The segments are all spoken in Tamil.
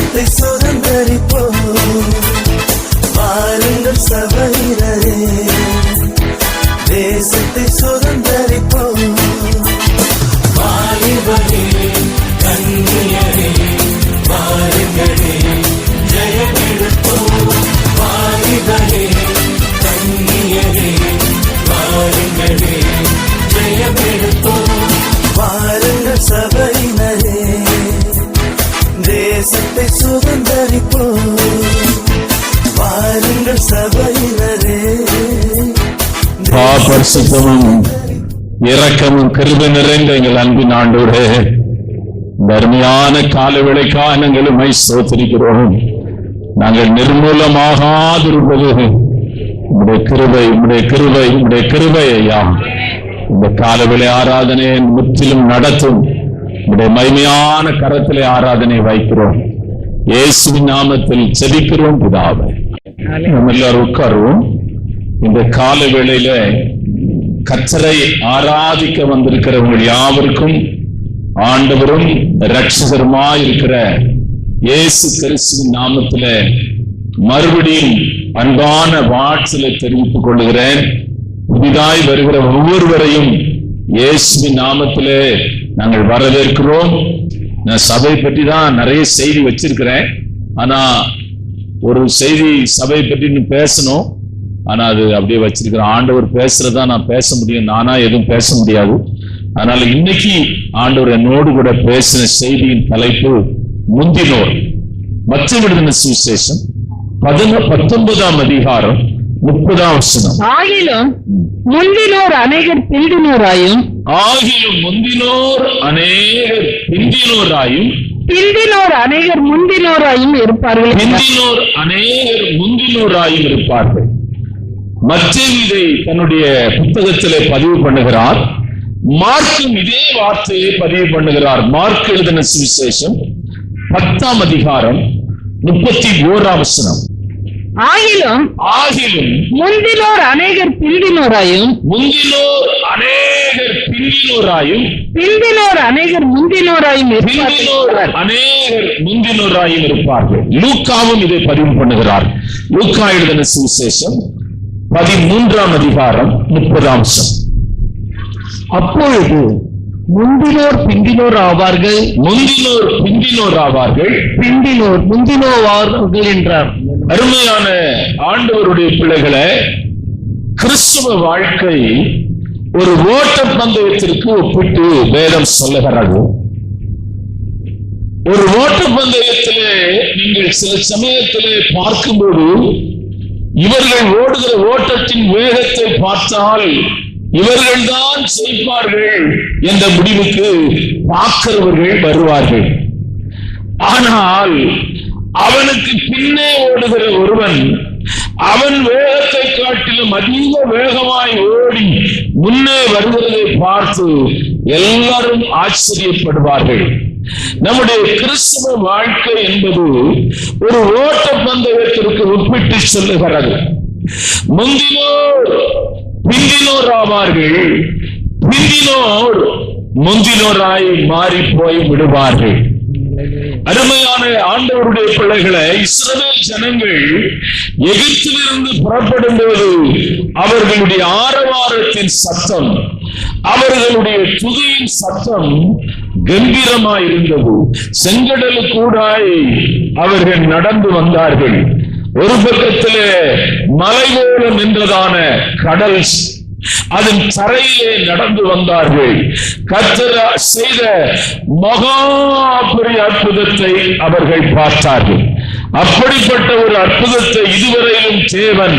தேசத்தை சுதந்தரிப்போம். வாருங்கள் சபையினரே, தேசத்தை சுதந்தரிப்போம். வாலிபரே கன்னியரே வாருங்களே ஜெயமெடுப்போம். வாலிபரே கன்னியரே வாருங்களே ஜெயமெடுப்போம். வாருங்கள் சபையினரே, தேசத்தை சுதந்தரிப்போம். வாருங்கள் சபையினரே. பரிசுத்தமும் இரக்கமும் கிருபை நிறைந்த எங்கள் அன்பின் ஆண்டவரே, தர்மையான காலவேளைக்காக நாங்கள் உம்மை ஸ்தோத்திரிக்கிறோம். நாங்கள் நிர்மூலமாகாதிருப்பது உம்முடைய கிருபை, உம்முடைய கிருபை, உம்முடைய கிருபை ஐயா. இந்த காலவேளை ஆராதனை முற்றிலும் நடத்தும் உம்முடைய மகிமையான கரத்திலே ஆராதனை வைக்கிறோம். இயேசுவின் நாமத்தில் செபிக்கிறோம் பிதாவே. நம்ம எல்லாரும் உட்காருவோம். இந்த கால வேளையில கர்த்தரை ஆராதிக்க வந்திருக்கிறவங்க யாவருக்கும் ஆண்டவரும் இரட்சகருமாய் இருக்கிற இயேசு கிறிஸ்துவின் நாமத்தில மறுபடியும் அன்பான வாழ்த்துக்களை தெரிவித்துக் கொள்கிறேன். புதிதாய் வருகிற ஒவ்வொருவரையும் இயேசுவின் நாமத்திலே நாங்கள் வரவேற்கிறோம். நான் சபை பற்றி தான் நிறைய செய்தி வச்சிருக்கிறேன். ஆனா ஒரு செய்தி சபை பற்றி பேசணும். ஆனா அது அப்படியே வச்சிருக்கிறேன். ஆண்டவர் பேசுறதா நான் பேச முடியும், நானா எதுவும் பேச முடியாது. அதனால இன்னைக்கு ஆண்டவர் என்னோடு கூட பேசின செய்தியின் தலைப்பு முந்தினோர். மத்திய விடுதலை சுவிசேஷம் 19ஆம் அதிகாரம் 30ஆம் வசனம். ஆகிலும் முந்தினோர் அநேகர் பிந்தினோராயும், ஆகிலும் முந்தினோர் அநேகர் பிந்தினோராயும், பிந்தினோர் அநேகர் முந்தினோராயும் இருப்பார்கள். பிந்தினோர் அநேகர் முந்தினோராயும் இருப்பார்கள். மத்தேயு இதை தன்னுடைய புத்தகத்திலே பதிவு பண்ணுகிறார். மார்க்கும் இதே வார்த்தையை பதிவு பண்ணுகிறார். மார்க் எழுதின சுவிசேஷம் 10ஆம் அதிகாரம் 31ஆம் வசனம். ஆகிலும் முந்தினோர் அநேகர் பிந்தினோராயும், முந்தினோர் அநேகர் பிந்தினோராயும், பிந்தினோர் அநேகர் முந்தினோராயும் பிந்தினோர் அநேகர் முந்தினோராயும் இருப்பார்கள். லூக்காவும் இதை பதிவு பண்ணுகிறார். லூக்கா எழுதின சுவிசேஷம் 13ஆம் அதிகாரம் 30ஆம் வசனம். அப்பொழுது முந்தினோர் பிந்தினோர் ஆவார்கள், முந்தினோர் பிந்தினோர் ஆவார்கள், பிந்தினோர் முந்தினோவார்கள் என்றார். அருமையான ஆண்டவருடைய பிள்ளைகளை, கிறிஸ்துவ வாழ்க்கை ஒரு ஓட்ட பந்தயத்திற்கு ஒப்பிட்டு வேதம் சொல்லுகிறது. ஒரு ஓட்ட பந்தயத்திலே நீங்கள் சில சமயத்திலே பார்க்கும்போது இவர்கள் ஓடுகிற ஓட்டத்தின் வேகத்தை பார்த்தால் இவர்கள்தான் ஜெயிப்பார்கள் என்ற முடிவுக்கு பார்க்கிறவர்கள் வருவார்கள். ஆனால் அவனுக்கு பின்னே ஓடுகிற ஒருவன் அவன் வேகத்தை காட்டிலும் அதிக வேகமாய் ஓடி முன்னே வருகிறதை பார்த்து எல்லாரும் ஆச்சரியப்படுவார்கள். நம்முடைய கிறிஸ்தவ வாழ்க்கை என்பது ஒரு ஓட்ட பந்தயத்திற்கு ஒப்பிட்டு சொல்லுகிறது. முந்தினோர் பிந்தினோர் ஆவார்கள், பிந்தினோர் முந்தினோராய் மாறி போய் விடுவார்கள். அருமையான ஆண்டவருடைய பிள்ளைகளை, இஸ்ரவேல் ஜனங்கள் எகிப்திலிருந்து புறப்படும் போது அவர்களுடைய ஆரவாரத்தின் சத்தம், அவர்களுடைய துதியின் சத்தம் கம்பீரமாய் இருந்தது. செங்கடலுக்கூடாய் அவர்கள் நடந்து வந்தார்கள். ஒரு பக்கத்திலே மலை போல நின்றதான கடல், அதன் தரையிலே நடந்து வந்தார்கள். கர்த்தர் செய்த மகா பெரிய அற்புதத்தை அவர்கள் பார்த்தார்கள். அப்படிப்பட்ட ஒரு அற்புதத்தை இதுவரையிலும் தேவன்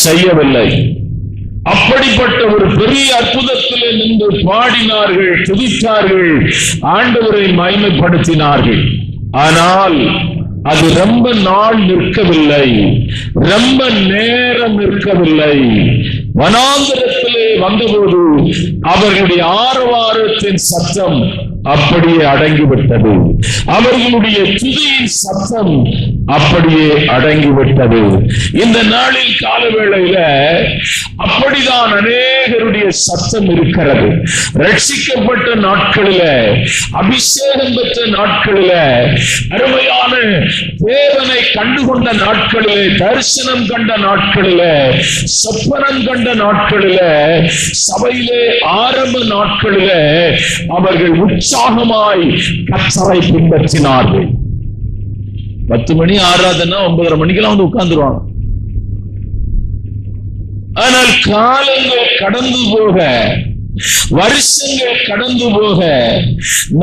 செய்யவில்லை. அப்படிப்பட்ட ஒரு பெரிய அற்புதத்திலே நின்று பாடினார்கள், துதித்தார்கள், ஆண்டவரை மகிமைப்படுத்தினார்கள். ஆனால் அது ரொம்ப நாள் நிற்கவில்லை, ரொம்ப நேரம் நிற்கவில்லை. வனாந்தரத்திலே வந்தபோது அவர்களுடைய ஆரவாரத்தின் சத்தம் அப்படியே அடங்கிவிட்டது. அவர்களுடைய துதியின் சத்தம் அப்படியே அடங்கிவிட்டது. இந்த நாளில் காலவேளையில அப்படிதான் அநேகருடைய சத்தம் இருக்கிறது. ரட்சிக்கப்பட்ட நாட்களில, அபிஷேகம் பெற்ற நாட்களில, அருமையான தேவனை கண்டுகொண்ட நாட்களிலே, தரிசனம் கண்ட நாட்களிலே, சொப்பனம் கண்ட நாட்களிலே, சபையிலே ஆரம்ப நாட்களிலே அவர்கள் உற்சாகமாய் கர்த்தரை பின்பற்றினார்கள். 10 மணி ஆராதனா 9:30 மணிக்கெல்லாம் வந்து உட்கார்ந்துருவாங்க. ஆனால் காலங்கள் கடந்து போக, வருஷங்கள் கடந்து போக,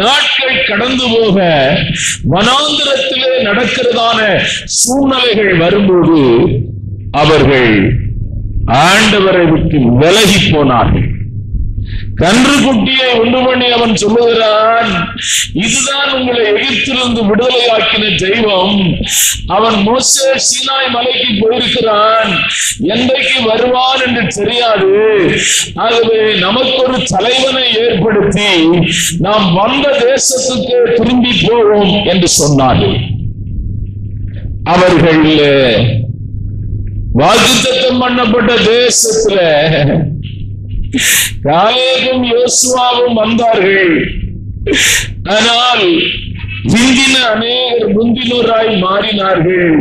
நாட்கள் கடந்து போக, வனாந்திரத்திலே நடக்கிறதான சூழ்நிலைகள் வரும்போது அவர்கள் ஆண்டவரை விட்டு விலகி போனார்கள். கன்றுக்குட்டியை உண்டு பண்ணி அவன் சொல்லுகிறான், இதுதான் உங்களை எகிப்திலிருந்து விடுதலையாக்கின தெய்வம். அவன் மோசே சீனாய் மலைக்கு போயிருக்கிறான், என்றைக்கு வருவான் என்று தெரியாது. ஆகவே நமக்கு ஒரு தலைவனை ஏற்படுத்தி நாம் வந்த தேசத்துக்கு திரும்பி போவோம் என்று சொன்னார்கள். அவர்கள் வாக்குத்தத்தம் பண்ணப்பட்ட தேசத்துல காலேபும் யோசுவாவும் வந்தார்கள். ஆனால் பிந்தின அநேகர் முந்தினோராய் மாறினார்கள்.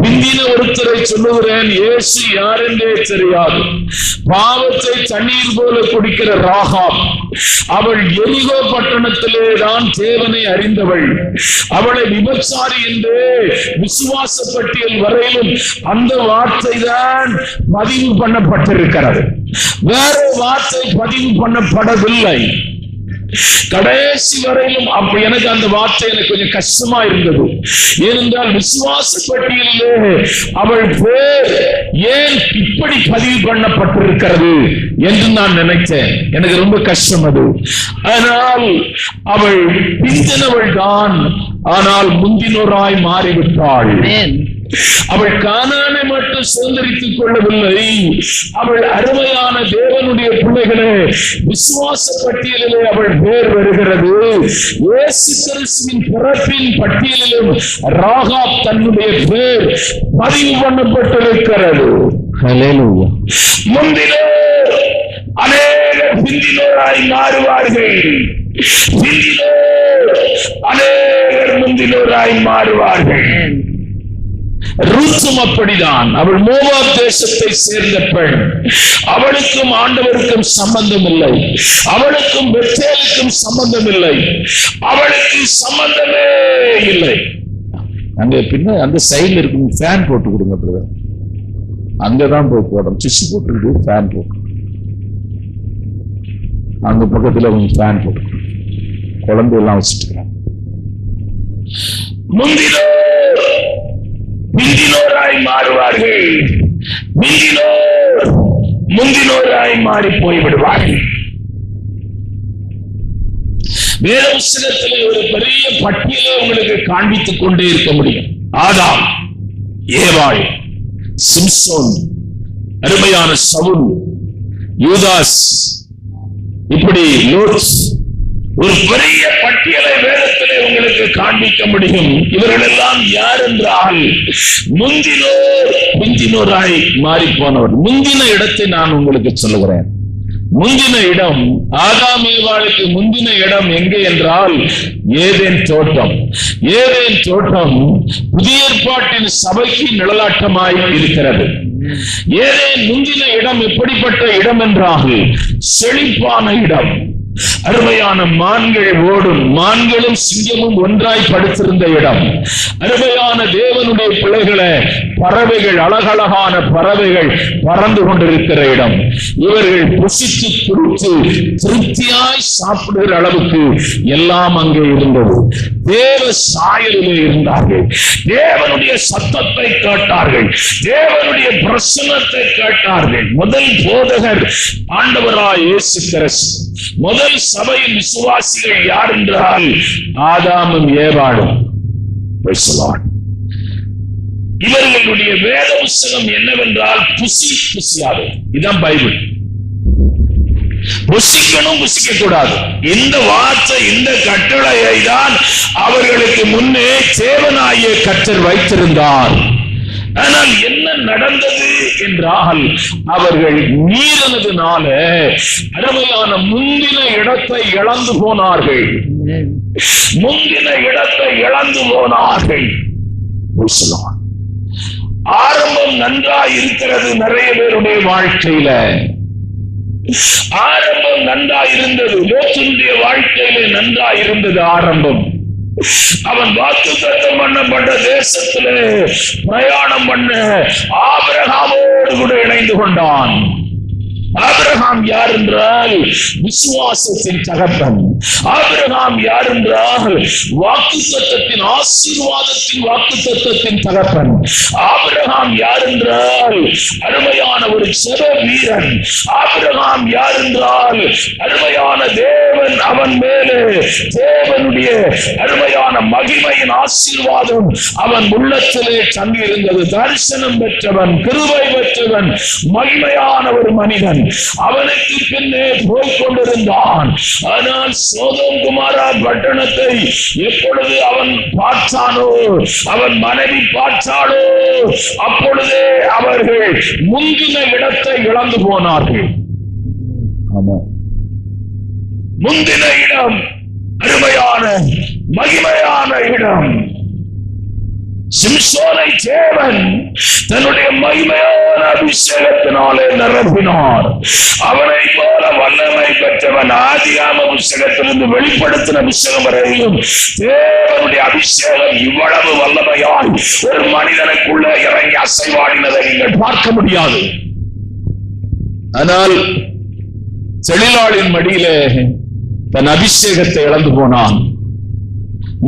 பிந்தின ஒருத்தரை சொல்லுகிறேன், இயேசு யார் என்றே தெரியாது. பாவத்தை தண்ணீர் போல குடிக்கிற ராகாப், அவள் எரிகோ பட்டணத்திலே தான் தேவனை அறிந்தவள். அவளை விபச்சாரி என்று விசுவாச பட்டியல் வரையிலும் அந்த வார்த்தை தான் பதிவு பண்ணப்பட்டிருக்கிறது. வேற வார்த்தை பதிவு பண்ணப்படவில்லை. கடைசி வரையிலும் அப்ப எனக்கு அந்த வார்த்தை எனக்கு கொஞ்சம் கஷ்டமா இருந்தது. ஏனென்றால் விசுவாச பட்டியலிலே அவள் பேர் ஏன் இப்படி பதிவு பண்ணப்பட்டிருக்கிறது என்று நான் நினைத்தேன். எனக்கு ரொம்ப கஷ்டம் அது. ஆனால் அவள் பிந்தினவள் தான், ஆனால் முந்தினோராய் மாறிவிட்டாள். அவள் கானானை மட்டும் சுதந்திரித்துக் கொள்ளவில்லை. அவள் அருமையான தேவனுடைய பிள்ளைகளே, விசுவாச பட்டியலிலே அவள் பேர் வருகிறது. இயேசு கிறிஸ்துவின் பிறப்பின் பட்டியலிலும் ராகாப் தன்னுடைய பேர் பதிவு பண்ணப்பட்டிருக்கிறது. ஹல்லேலூயா. முந்தினோர் அநேகர் பிந்தினோராய் மாறுவார்கள். பிந்தினோர் அநேகர் முந்தினோராய் மாறுவார்கள். ரூத்தும் அப்படிதான். அவள் மோவாப் தேசத்தை சேர்ந்த பெண். அவளுக்கும் ஆண்டவருக்கும் சம்பந்தம் இல்லை. அவளுக்கும் பெத்தேலுக்கும் சம்பந்தம் இல்லை. அவளுக்கு சம்பந்தமே இல்லை. அங்க பின்ன அந்த சைடுல இருக்கும் ஃபேன் போட்டு கொடுங்க. அங்கதான் போய் போடும். சிச்சு போட்டு ஃபேன் போட்டு அந்த பக்கத்துல கொஞ்சம் ஃபேன் போட்டு குழந்தை எல்லாம் வச்சுட்டு முந்தினோராய் மாறுவார்கள். முந்தினோராய் மாறி போய்விடுவார்கள். வேத புத்தகத்திலே ஒரு பெரிய பட்டியலை உங்களுக்கு காண்பித்துக் கொண்டே இருக்க முடியும். ஆதாம், ஏவாள், சிம்சோன், அருமையான சவுல், யூதாஸ், இப்படி லோத், ஒரு பெரிய பட்டியலை வேதத்திலே உங்களுக்கு காண்பிக்க முடியும். இவர்கள் எல்லாம் யார் என்றால் முந்தினோர் பிந்தினோராய் மாறி போனவர். முந்தின இடத்தை நான் உங்களுக்கு சொல்லுகிறேன். முந்தின இடம், ஆதாம் ஏவாளுக்கு முந்தின இடம் எங்கே என்றால் ஏதேன் தோட்டம். ஏதேன் தோட்டம் புதிய ஏற்பாட்டின் சபைக்கு நிழலாட்டமாய் இருக்கிறது. ஏதேன் முந்தின இடம் எப்படிப்பட்ட இடம் என்றால் செழிப்பான இடம். அருமையான மான்கள் ஓடும், மான்களும் சிங்கமும் ஒன்றாய் படுத்திருந்த இடம். அருமையான தேவனுடைய பிள்ளைகளை, பறவைகள், அழகழகான பறவைகள் பறந்து கொண்டிருக்கிற இடம். இவர்கள் புசித்து குடித்து திருப்தியாய் சாப்பிடுகிற அளவுக்கு எல்லாம் அங்கே இருந்தது. தேவ சாயலிலே இருந்தார்கள். தேவனுடைய சத்தத்தை கேட்டார்கள். தேவனுடைய பிரசன்னத்தை கேட்டார்கள். முதல் போதகர் ஆண்டவராய் இயேசு கிறிஸ்து. முதல் சபையின் விசுவாசிகள் யார் என்றால் ஆதாமும் ஏவாளும். இவர்களுடைய வேத புஸ்தகம் என்னவென்றால் புசியாது. இதுதான் பைபிள். புசிக்கணும், புசிக்க கூடாது. இந்த வார்த்தை, இந்த கட்டளையை தான் அவர்களுக்கு முன்னே தேவனாகிய கர்த்தர் வைத்திருந்தார். ஆனால் என்ன நடந்தது என்றால், அவர்கள் மீறினதுனால அருமையான முந்தின இடத்தை இழந்து போனார்கள். முந்தின இடத்தை இழந்து போனார்கள். ஆரம்பம் நன்றாய் இருக்கிறது நிறைய பேருடைய வாழ்க்கையில. ஆரம்பம் நன்றாய் இருந்தது. லோத்துடைய வாழ்க்கையிலே நன்றாய் இருந்தது ஆரம்பம். அவன் வாக்குத்தத்தம் பண்ணப்பட்ட தேசத்திலே பிரயாணம் பண்ண ஆபிரகாமோடு கூட இணைந்து கொண்டான். ஆபிரகாம் யார் என்றால் விசுவாசத்தின் தகப்பன். ஆபிரகாம் யார் என்றால் வாக்குத்தத்தத்தின் ஆசீர்வாதத்தின் வாக்குத்தத்தத்தின் தகப்பன். ஆபிரகாம் யார் என்றால் அருமையான ஒரு ஜெப வீரன். ஆபிரகாம் யார் என்றால் அருமையான தேவன் அவன் மேலே தேவனுடைய அருமையான மகிமையின் ஆசீர்வாதம் அவன் உள்ளத்திலே தங்கியிருந்தது. தரிசனம் பெற்றவன், கிருபை பெற்றவன், மகிமையான ஒரு மனிதன். அவனுக்கு பின்னே போய் கொண்டிருந்தான். ஆனால் சோதோம் குமாரா பட்டணத்தை எப்பொழுது அவன் பார்த்தானோ, அவன் மனைவி பார்த்தானோ, அப்பொழுதே அவர்கள் முந்தின இடத்தை இழந்து போனார்கள். முந்தின இடம் அருமையான மகிமையான இடம். சிம்சோனை தேவன் தன்னுடைய மகிமையான அபிஷேகத்தினாலே நிரப்பினார். அவனை போல வல்லமை பெற்றவன் ஆதியாம புஸ்தகத்திலிருந்து வெளிப்படுத்தின புஸ்தகம் வரையிலும் தேவனுடைய அபிஷேகம் இவ்வளவு வல்லமையாய் ஒரு மனிதனுக்குள்ள இறங்கி அசைவாடினதை நீங்கள் பார்க்க முடியாது. ஆனால் செழிலாளின் மடியிலே தன் அபிஷேகத்தை இழந்து போனான்.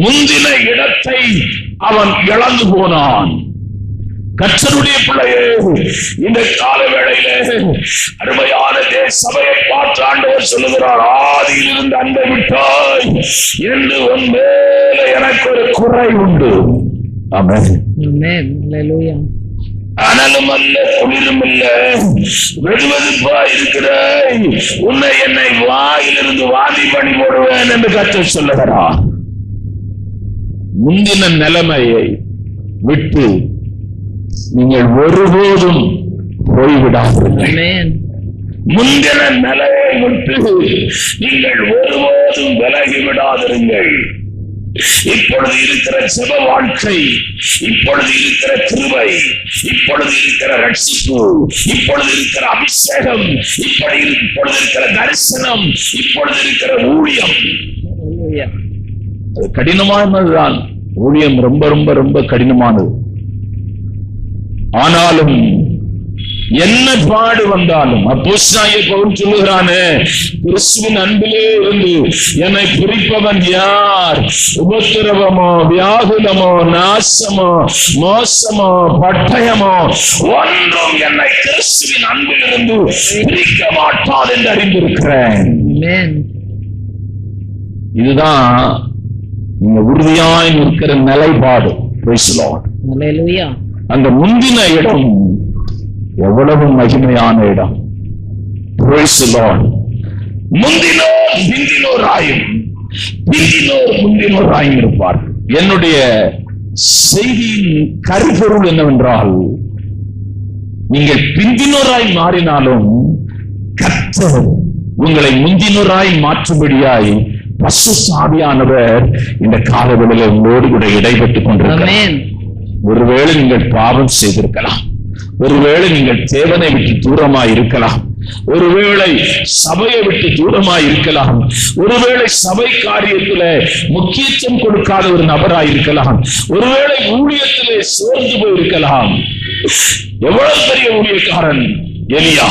முந்தின இடத்தை அவன் இழந்து போனான். கர்த்தருடைய பிள்ளையே, இந்த கால வேளையிலே அருமையான சபையை பார்த்து ஆண்டவர் சொல்லுகிறார், ஆதியில் இருந்து அன்பை விட்டாய் என்று உன் மேல எனக்கு ஒரு குறை உண்டு. ஆமென். ஹல்லேலூயா. அனலும் அல்ல, குளிரும் இல்ல, வெதுவெதுப்பா இருக்கிறாய், உன்னை என்னை வாயிலிருந்து வாதி பண்ணி போடுவேன் என்று கர்த்தர் சொல்லுகிறார். முந்தின நிலைமையை விட்டு நீங்கள் ஒருபோதும் போய்விடாதீர்கள். முந்தின நிலையை விட்டு நீங்கள் ஒருபோதும் விலகி விடாதிருங்கள். இப்பொழுது இருக்கிற ஜெப வாழ்க்கை, இப்பொழுது இருக்கிற கிருபை, இப்பொழுது இருக்கிற ரட்சிப்பு, இப்பொழுது இருக்கிற அபிஷேகம், இப்பொழுது இருக்கிற தரிசனம், இப்பொழுது இருக்கிற ஊழியம் கடினமானதுதான். ஊழியம் ரொம்ப ரொம்ப ரொம்ப கடினமானது. ஆனாலும் என்ன பாடு வந்தாலும் அப்போஸ்தலனாகிய பவுல் சொல்லுகிறானே, கிறிஸ்துவின் அன்பிலே இருந்து என்னை பிரிப்பவன் யார்? உபத்திரவமோ, வியாகுலமோ, நாசமோ, மோசமோ, பட்டயமோ ஒன்றும் என்னை கிறிஸ்துவின் அன்பிலிருந்து பிரிக்க மாட்டாது என்று அறிந்திருக்கிறேன். இதுதான் நீங்க உறுதியாய் நிற்கிற நிலைப்பாடு. Praise the Lord. ஹல்லேலூயா. அந்த முந்தின இடம் எவ்வளவு மகிமையான இடம். Praise the Lord. முந்தினோர் பிந்தினோராயும், பிந்தினோர் முந்தினோராயும் இருப்பார். என்னுடைய செய்தியின் கருப்பொருள் என்னவென்றால், நீங்கள் பிந்தினோராய் மாறினாலும் கர்த்தர் உங்களை முந்தினோராய் மாற்றும்படியாய் பரிசுத்த ஆவியானவர் இந்த காலவெளியிலே உங்களோடு கூட இடைப்பட்டுக் கொண்டிருக்கிறார். ஒருவேளை நீங்கள் பாவம் செய்திருக்கலாம், ஒருவேளை நீங்கள் தேவனை விட்டு தூரமாய் இருக்கலாம், ஒருவேளை சபையை விட்டு தூரமாய் இருக்கலாம், ஒருவேளை சபை காரியத்திலே முக்கியத்துவம் கொடுக்காத ஒரு நபராய் இருக்கலாம், ஒருவேளை ஊழியத்திலே சோர்ந்து போயிருக்கலாம். எவ்வளவு பெரிய ஊழியக்காரன் எலியா,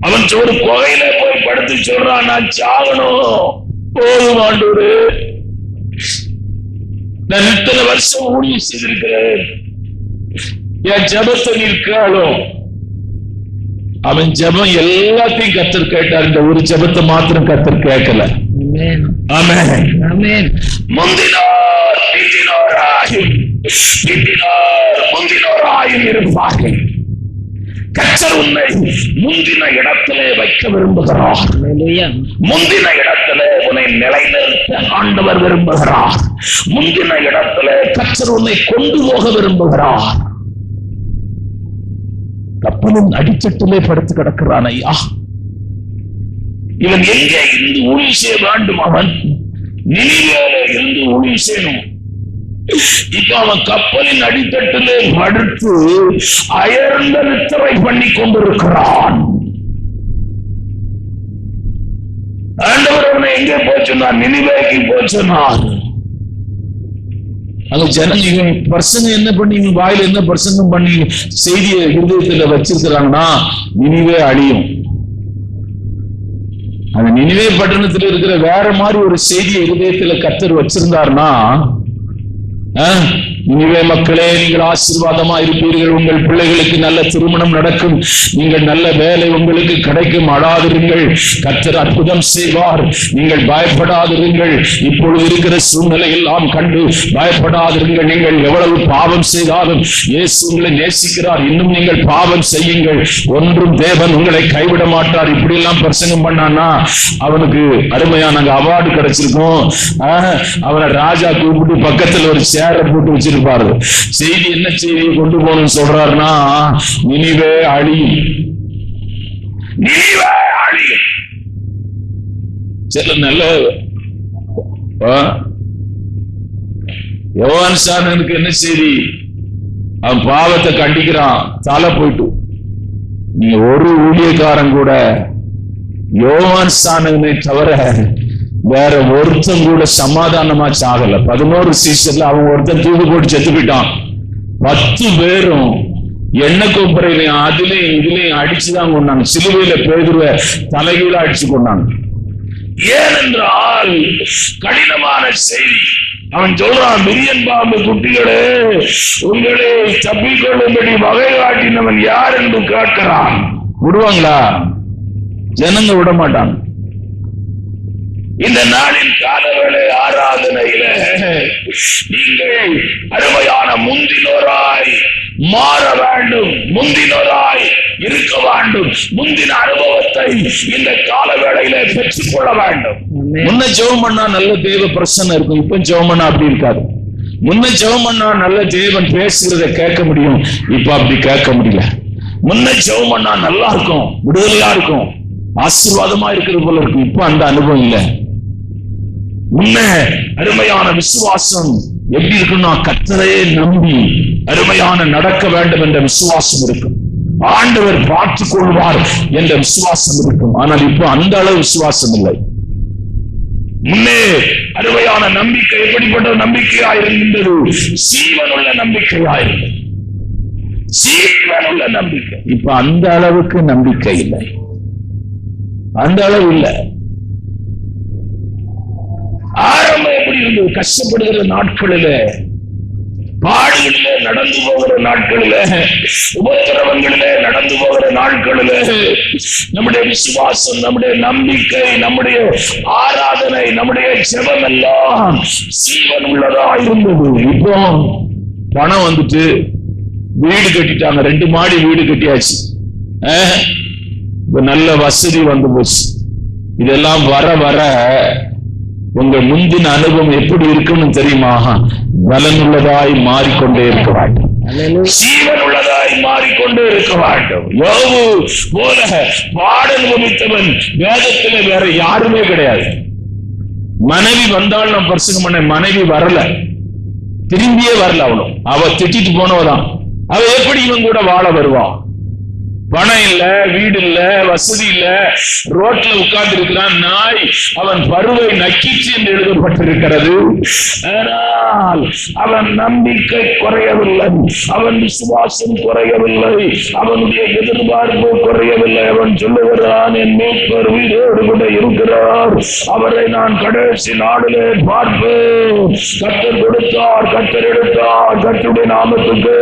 அவன் ஒரு கோயில போய் படுத்து சொல்றான், நான் சாகணும், போதும் ஆண்டவரே, நான் இத்தனை வருஷம் ஊழியம் செய்திருக்கிறேன், என் ஜபத்தை நீர் கேளும். அவன் ஜபம் எல்லாத்தையும் கர்த்தர் கேட்டார், இந்த ஒரு ஜபத்தை மாத்திரம் கர்த்தர் கேட்கல. ஆமென். முந்தினோர் பிந்தினோராயும் முந்தினோராயும் இருப்பார்கள். கர்த்தர் உன்னை முந்தின இடத்திலே வைக்க விரும்புகிறார். Hallelujah. முந்தின இடத்திலே உன்னை நிலைநிறுத்த ஆண்டவர் விரும்புகிறார். முந்தின இடத்திலே கர்த்தர் உன்னை கொண்டு போக விரும்புகிறார். கப்பலின் அடித்தட்டிலே படுத்து கிடக்கிறான் ஐயா. இவன் எங்கே இருந்து ஊழியம் செய்ய வேண்டும்? அவன் நினிவேல இருந்து ஊழியம் செய்யணும். இப்ப அவன் கப்பலின் அடித்தட்டிலே படுத்து அயர்ந்த நித்திரை பண்ணி கொண்டிருக்கிறான். ஆண்டவர் அவனை எங்கே போச்சுனார்? நினிவேக்கு போச்சுனார். அங்க ஜனங்க பர்சங்க என்ன பண்ணி வாயில என்ன பிரசங்கம் பண்ணி செய்தியை இருதயத்துல வச்சிருக்கிறாங்கன்னா நினிவே அழியும். அந்த நினிவே பட்டணத்துல இருக்கிற வேற மாதிரி ஒரு செய்தியை இருதயத்துல கர்த்தர் வச்சிருந்தாருன்னா, நினிவே மக்களே, நீங்கள் ஆசீர்வாதமா இருப்பீர்கள், உங்கள் பிள்ளைகளுக்கு நல்ல திருமணம் நடக்கும், நீங்கள் நல்ல வேலை உங்களுக்கு கிடைக்கும், அழாதிருங்கள், கர்த்தர் அற்புதம் செய்வார், நீங்கள் பயப்படாதிருங்கள், இப்பொழுது இருக்கிற சூழ்நிலை எல்லாம் கண்டு பயப்படாதிருங்கள், நீங்கள் எவ்வளவு பாவம் செய்தாலும் இயேசு உங்களை நேசிக்கிறார், இன்னும் நீங்கள் பாவம் செய்யுங்கள், ஒன்றும் தேவன் உங்களை கைவிட மாட்டார். இப்படி எல்லாம் பிரசங்கம் பண்ணான்னா அவனுக்கு அருமையான அவார்டு கிடைச்சிருக்கும். அவனை ராஜா கூப்பிட்டு பக்கத்துல ஒரு சேரை போட்டு வச்சிருப்பாரு. செய்தி என்ன செய்தியை கொண்டு போகணும்னு சொல்றாருன்னா, நினிவே அழியும், நினிவே அழியும். சில நல்ல யோவான் சாணனுக்கு என்ன செய்தி? அவன் பாவத்தை கண்டிக்கிறான், தலை போயிட்டு. நீங்க ஒரு ஊழியக்காரன் கூட யோவான் சாணனை தவிர வேற ஒருத்தன் கூட சமாதானமா சாகல. 11 சீசன்ல அவன் ஒருத்தன் தூக்கு போட்டு செத்து போயிட்டான். 10 பேரும் எண்ணெய் கொப்பரையிலையும் அதுலயும் இதுலயும் அடிச்சுதான் கொண்டாங்க. சிலுவையில பேதுருவ தலைகீழ அடிச்சு கொண்டாங்க. ஏனென்றால் கடினமான செய்தி. அவன் சொல்றான், மிரியன் பாம்பு குட்டிகளே, உங்களை தப்பிக்கொள்ளும்படி வகை காட்டினவன் யார் என்று கேட்கிறான். விடுவாங்களா? ஜனங்க விட மாட்டாங்க. இந்த நாளின் காலவேளை ஆராதனையில நீங்கள் அருமையான முந்தினோராய் மாற வேண்டும், முந்தினோராய் இருக்க வேண்டும், முந்தின அனுபவத்தை இந்த காலவேளையில பெற்றுக் கொள்ள வேண்டும். முன்ன ஜெபம் பண்ணா நல்ல தேவ பிரசன்னம் இருக்கும், இப்ப ஜெபம் பண்ணா அப்படி இருக்காது. முன்ன ஜெபம் பண்ணா நல்ல தேவன் பேசுகிறத கேட்க முடியும், இப்ப அப்படி கேட்க முடியல. முன்ன ஜெபம் பண்ணா நல்லா இருக்கும், விடுதலையா இருக்கும், ஆசீர்வாதமா இருக்கிறது போல இருக்கும், இப்ப அந்த அனுபவம் இல்லை. முன்ன அருமையான விசுவாசம் எப்படி இருக்குன்னா, கர்த்தரை நம்பி அருமையான நடக்க வேண்டும் என்ற விசுவாசம் இருக்கும், ஆண்டவர் பார்த்துக் கொள்வார் என்ற விசுவாசம் இருக்கும். ஆனால் இப்போ அந்த அளவு விசுவாசம் இல்லை. முன்னே அருமையான நம்பிக்கை எப்படிப்பட்ட நம்பிக்கையா இருக்கின்றது? சீவனுள்ள நம்பிக்கையா இருந்தது, சீவனுள்ள நம்பிக்கை. இப்ப அந்த அளவுக்கு நம்பிக்கை இல்லை, அந்த அளவு இல்லை. ஆரம்பம் எப்படி இருந்தது? கஷ்டப்படுகிற நாட்களில, பாடுகளிலே நடந்து போகிற நாட்களில, உபத்திரவங்களிலே நடந்து போகிற நாட்களில நம்முடைய விசுவாசம், நம்முடைய நம்பிக்கை, நம்முடைய ஆராதனை, நம்முடைய ஜெபம் எல்லாம் சீவன் உள்ளதா இருந்தது. இப்போ பணம் வந்துட்டு வீடு கட்டிட்டாங்க, 2 மாடி வீடு கட்டியாச்சு, இப்ப நல்ல வசதி வந்து போச்சு. இதெல்லாம் வர வர உங்க முந்தின அனுபவம் எப்படி இருக்குன்னு தெரியுமா? பலனுள்ளதாய் மாறிக்கொண்டே இருக்க வேண்டும், ஜீவன் உள்ளதாய் மாறிக்கொண்டே இருக்க வேண்டும். யோபு போல பாடல் முடித்தவன் வேதத்துல வேற யாருமே கிடையாது. மனைவி வந்தால் நான் பிரசங்கம் பண்ண, மனைவி வரல, திரும்பியே வரல. அவ திட்டிட்டு போனவதான். அவ எப்படி இவன் கூட வாழ வருவான்? பணம் இல்ல, வீடு இல்ல, வசதி இல்ல, ரோட்ல உட்கார்ந்து இருக்கிறான். நாய் அவன் பருவை நக்கிச்சு என்று எழுதப்பட்டிருக்கிறது. ஆனால் அவன் நம்பிக்கை குறையவில்லை, அவன் விசுவாசம் குறையவில்லை, அவனுடைய எதிர்பார்ப்பு குறையவில்லை. அவன் சொல்லுகிறான், என் மீட்பர் வீடோடு கூட இருக்கிறார், அவரை நான் கடைசி நாளிலே பார்ப்பேன். கர்த்தர் கொடுத்தார், கர்த்தர் எடுத்தார், கர்த்தருடைய நாமத்துக்கு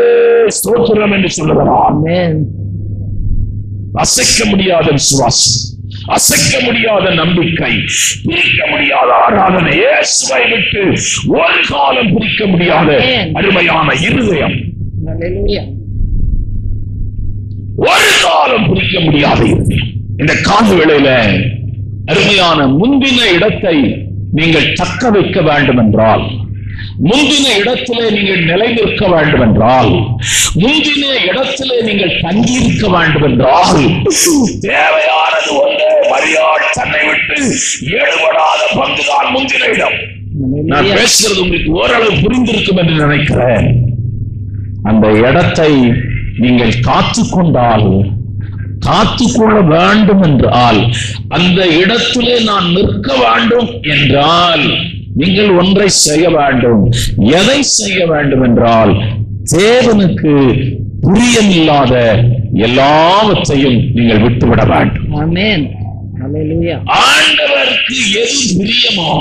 ஸ்தோத்திரம் என்று சொல்லுகிறான். அசைக்க முடியாத விசுவாசம், அசைக்க முடியாத நம்பிக்கை, பிரிக்க முடியாத ஆராதனை, இயேசுவை விட்டு ஒரு காலம் பிரிக்க முடியாத அருமையான இருதயம், Hallelujah. ஒரு காலம் பிரிக்க முடியாத இருதயம். இந்த கால வேளையில அருமையான முந்தின இடத்தை நீங்கள் தக்க வைக்க வேண்டும் என்றால், முந்தின இடத்திலே நீங்கள் நிலைநிற்க வேண்டும் என்றால், முந்தின இடத்திலே நீங்கள் தங்கியிருக்க வேண்டும் என்றால், தேவையானது ஒன்றே, மரியாள் தன்னை விட்டு எடுபடாத பங்குதான் முந்தின இடம். நான் பேசுறது உங்களுக்கு ஓரளவு புரிந்திருக்கும் என்று நினைக்கிறேன். அந்த இடத்தை நீங்கள் காத்துக்கொண்டால், காத்துக்கொள்ள வேண்டும் என்றால், அந்த இடத்திலே நான் நிற்க வேண்டும் என்றால் நீங்கள் ஒன்றை செய்ய வேண்டும். எதை செய்ய வேண்டும் என்றால், தேவனுக்கு பிரியமில்லாத எல்லாவற்றையும் நீங்கள் விட்டுவிட வேண்டும். Amen. Hallelujah. ஆண்டவருக்கு எது பிரியமோ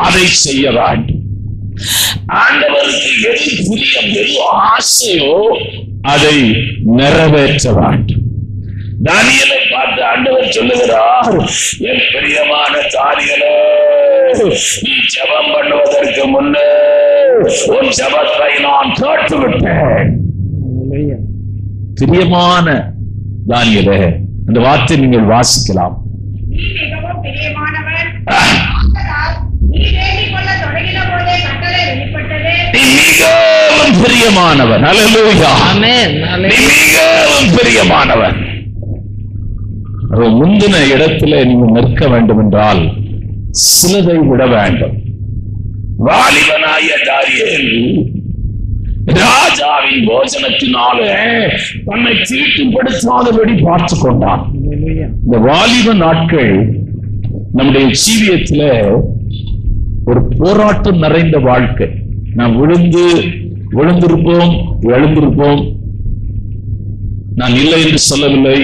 அதை செய்ய வேண்டும். ஆண்டவருக்கு எது பிரியம், எது ஆசையோ அதை நிறைவேற்ற வேண்டும். தானியேலை பார்த்து ஆண்டவர் சொல்லுகிறார், என் பிரியமான தானியேலே, நீ ஜெபம் பண்ணுவதற்கு முன்னே உன் ஜெபத்தை நான் கேட்டு விட்டேன். Hallelujah. பிரியமான தானியேலே, அந்த வார்த்தை நீங்கள் வாசிக்கலாம். மிகவும் பிரியமானவர், நீ வேண்டிக் கொள்ள தொடங்கின போதே கட்டளை வெளிப்பட்டது. நீ மிகவும் பிரியமானவர். ஹல்லேலூயா. Amen. நீ Hallelujah. மிகவும் பிரியமானவர். முந்தின இடத்துல நீங்க நிற்க வேண்டும் என்றால் சிலதை விட வேண்டும். வாலிபனாய தானியேல் ராஜாவின் போஜனத்தினாலே தன்னை தீட்டுப்படுத்தாதபடி பார்த்து கொண்டான். Hallelujah. இந்த வாலிப நாட்கள் நம்முடைய ஜீவியத்துல ஒரு போராட்டம் நிறைந்த வாழ்க்கை. நாம் விழுந்திருப்போம், எழுந்திருப்போம். நான் இல்லை என்று சொல்லவில்லை.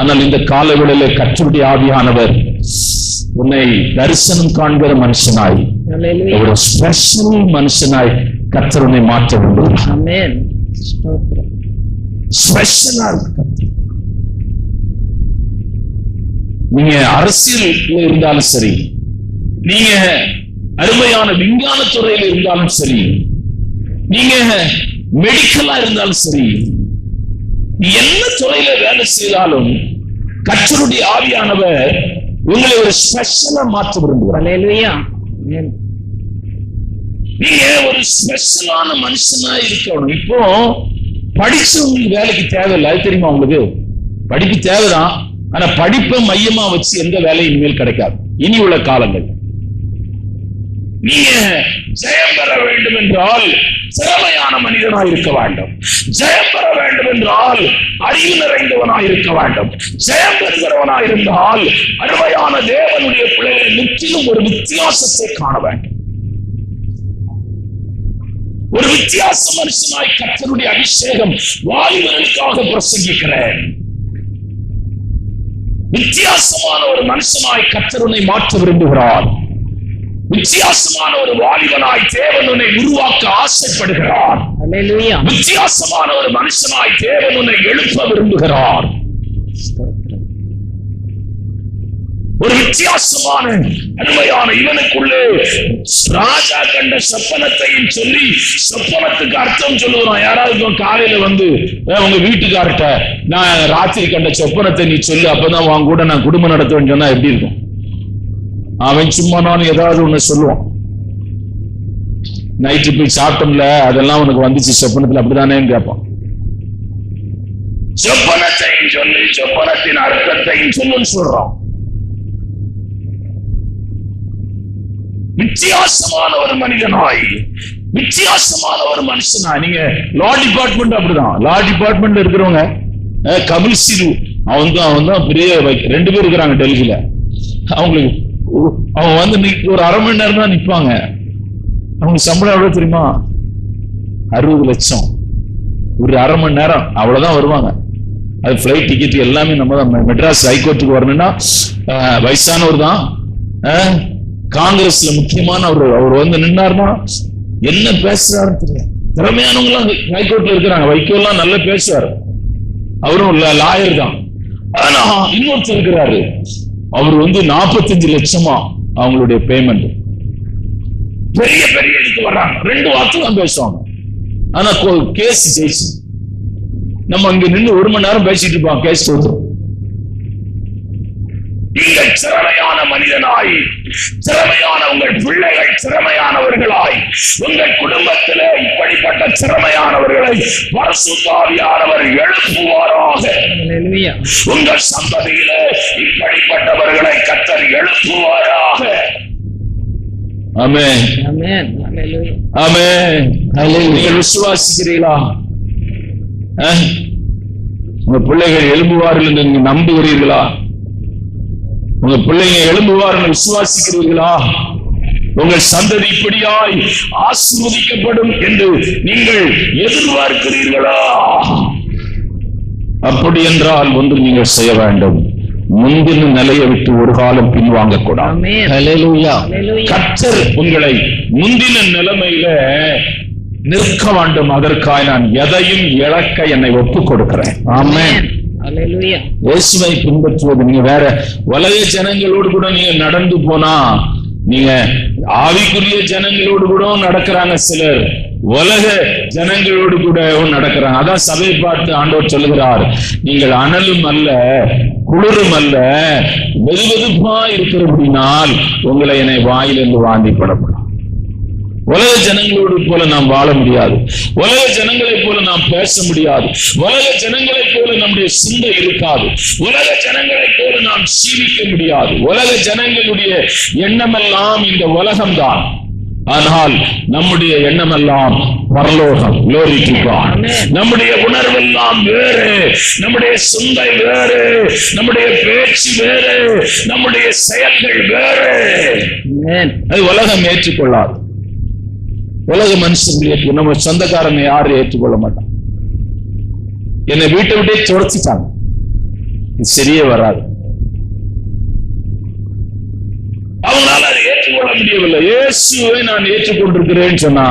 ஆனால் இந்த காலவேளையிலே கர்த்தருடைய ஆவியானவர் உன்னை தரிசனம் காண்கிற மனுஷனாய், Hallelujah. ஒரு ஸ்பெஷல் மனுஷனாய் கர்த்தர் உன்னை மாற்ற விரும்புகிறார். Amen. ஸ்தோத்திரம். ஸ்பெஷலா இருக்கு. நீங்க அரசியல் இருந்தாலும் சரி, நீங்க அருமையான விஞ்ஞான துறையில் இருந்தாலும் சரி, நீங்க மெடிக்கலா இருந்தாலும் சரி, நீ என்ன துறையில வேலை செய்தாலும் கர்த்தருடைய ஆவியானவர் உங்களை ஒரு ஸ்பெஷலா மாற்ற விரும்புகிறார். Hallelujah. Amen. நீங்க ஒரு ஸ்பெஷலான மனுஷனா இருக்கணும். இப்போ படிச்சவங்களுக்கு வேலைக்கு தேவையில்லை, அது தெரியுமா உங்களுக்கு? படிப்பு தேவைதான், ஆனா படிப்பை மையமா வச்சு எந்த வேலையும் இனிமேல் கிடைக்காது இனி உள்ள காலங்கள். நீங்க ஜெயம் பெற வேண்டும் என்றால் திறமையான மனிதனாய் இருக்க வேண்டும். ஜெயம் பெற வேண்டும் என்றால் அறிவு நிறைந்தவனாய் இருக்க வேண்டும். ஜெயம் பெறுகிறவனாய் இருந்தால் அருமையான தேவனுடைய பிள்ளைகளை முற்றிலும் ஒரு வித்தியாசத்தை காண வேண்டும். ஒரு வித்தியாச மனுஷனாய் கர்த்தருடைய அபிஷேகம் வாலிபர்களுக்காக பிரசங்கிக்கிறேன். வித்தியாசமான ஒரு மனுஷனாய் கர்த்தர் உன்னை மாற்ற விரும்புகிறார். வித்தியாசமான ஒரு வாலிபனாய் தேவன் உன்னை உருவாக்க ஆசைப்படுகிறார். Hallelujah. வித்தியாசமான ஒரு மனுஷனாய் தேவன் உன்னை எழுப்ப விரும்புகிறார். ஒரு வித்தியாசமான அருமையான இவனுக்குள்ளே ராஜா கண்ட சொப்பனத்தையும் சொல்லி சொப்பனத்துக்கு அர்த்தம் சொல்லுவான். யாராவது காலையில வந்து உங்க வீட்டுக்கார்ட்ட நான் ராத்திரி கண்ட சொப்பனத்தை நீ சொல்லு, அப்பதான் உன் கூட நான் குடும்பம் நடத்துவேன்னு சொன்னா எப்படி இருக்கும்? அவன் சும்மா நான் ஏதாவது ஒண்ணு சொல்லுவான். நைட்டு போய் சாப்பிட்டோம்ல, அதெல்லாம் உனக்கு வந்துச்சு சொப்பனத்துல, அப்படிதானேன்னு கேட்பான். சொப்பனத்தையும் சொல்லி சொப்பனத்தின் அர்த்தத்தையும் சொல்லுன்னு சொல்றான். வித்தியாசமான ஒரு மனிதனாய், வித்தியாசமான ஒரு மனுஷனாய். நீங்க லா டிபார்ட்மெண்ட் அப்படிதான். லா டிபார்ட்மெண்ட் இருக்கிறவங்க கபில் சிறு அவன் தான் பெரிய 2 பேர் இருக்கிறாங்க டெல்லியில. அவங்களுக்கு அவன் வந்து ஒரு அரை மணி நேரம் தான் நிற்பாங்க. அவங்க சம்பளம் எவ்வளவு தெரியுமா? 60 லட்சம். ஒரு அரை மணி நேரம் அவ்வளவுதான் வருவாங்க. அது பிளைட் டிக்கெட் எல்லாமே நம்ம தான். மெட்ராஸ் ஹைகோர்ட்டுக்கு வரணும்னா வயசானவர் தான். காங்கிரஸ்ல முக்கியமான அவர் வந்து நின்னார்னா என்ன பேசுறாருன்னு தெரியும். திறமையானவங்க எல்லாம் ஹைகோர்ட்ல இருக்கிறாங்க. வைகோ எல்லாம் நல்லா பேசுவார், அவரும் லாயர் தான். ஆனா இன்னொருத்தர் இருக்கிறாரு, அவர் 45 லட்சமா அவங்களுடைய பேமெண்ட். பெரிய பெரிய இதுக்கு வர்றாங்க, 2 வார்த்தை தான் பேசுவாங்க. ஆனா கேஸ் ஜெயிச்சு நம்ம அங்க நின்று 1 மணி நேரம் பேசிட்டு இருப்போம், கேஸ் தோற்று. நீங்கள் திறமையான மனிதனாய், திறமையான உங்கள் பிள்ளைகள் திறமையானவர்களாய், உங்கள் குடும்பத்திலே இப்படிப்பட்ட திறமையானவர்களை பரிசுத்த ஆவியானவர் எழுப்புவாராக. உங்கள் சந்ததியிலே இப்படிப்பட்டவர்களை கர்த்தர் எழுப்புவாராக. ஆமென், ஆமென். நீங்கள் விசுவாசிக்கிறீர்களா? உங்க பிள்ளைகள் எழும்புவார்கள் என்று நீங்க நம்புகிறீர்களா? உங்க பிள்ளைங்க எழும்புவார்கள் விசுவாசிக்கிறீர்களா? உங்கள் சந்ததி இப்படியாய் ஆசீர்வதிக்கப்படும் என்று நீங்கள் எதிர்பார்க்கிறீர்களா? அப்படி என்றால் ஒன்று நீங்கள் செய்ய வேண்டும், முந்தின நிலையை விட்டு ஒரு காலம் பின்வாங்க கூடாது. ஹல்லேலூயா. கர்த்தர் உங்களை முந்தின நிலைமையில நிற்க வேண்டும். அதற்காக நான் எதையும் இழக்க என்னை ஒப்புக் கொடுக்கிறேன். ஆமென். இயேசுவை பின்பற்றுவது, நீங்க வேற உலக ஜனங்களோடு கூட நீங்க நடந்து போனா, நீங்க ஆவிக்குரிய ஜனங்களோடு கூட நடக்கிறாங்க சிலர், உலக ஜனங்களோடு கூட நடக்கிறாங்க. அதான் சபையை பார்த்து ஆண்டவர் சொல்லுகிறார், நீங்கள் அனலும் அல்ல குளிரும் அல்ல வெதுவெதுப்பா இருக்கிறபடினால் உங்களை என்னை வாயிலிருந்து வாந்தி படப்படும். உலக ஜனங்களோடு போல நாம் வாழ முடியாது, உலக ஜனங்களை போல நாம் பேச முடியாது, உலக ஜனங்களை போல நம்முடைய சிந்தை இருக்காது, உலக ஜனங்களை போல நாம் சீவிக்க முடியாது. உலக ஜனங்களுடைய எண்ணமெல்லாம் இந்த உலகம்தான், ஆனால் நம்முடைய எண்ணமெல்லாம் பரலோகம். Glory to God. நம்முடைய உணர்வெல்லாம் வேறு, நம்முடைய சிந்தை வேறு, நம்முடைய பேச்சு வேறு, நம்முடைய செயல்கள் வேறு. அது உலகம் ஏற்றுக்கொள்ளாது. உலக மனுஷர்கள் நம்ம சொந்தக்காரங்க யாரும் ஏற்றுக்கொள்ள மாட்டான். என்னை வீட்டை விட்டே துரத்திட்டாங்க, சரியே வராது. அவங்களால அதை ஏற்றுக்கொள்ள முடியவில்லை. இயேசுவை நான் ஏற்றுக்கொண்டிருக்கிறேன்னு சொன்னா,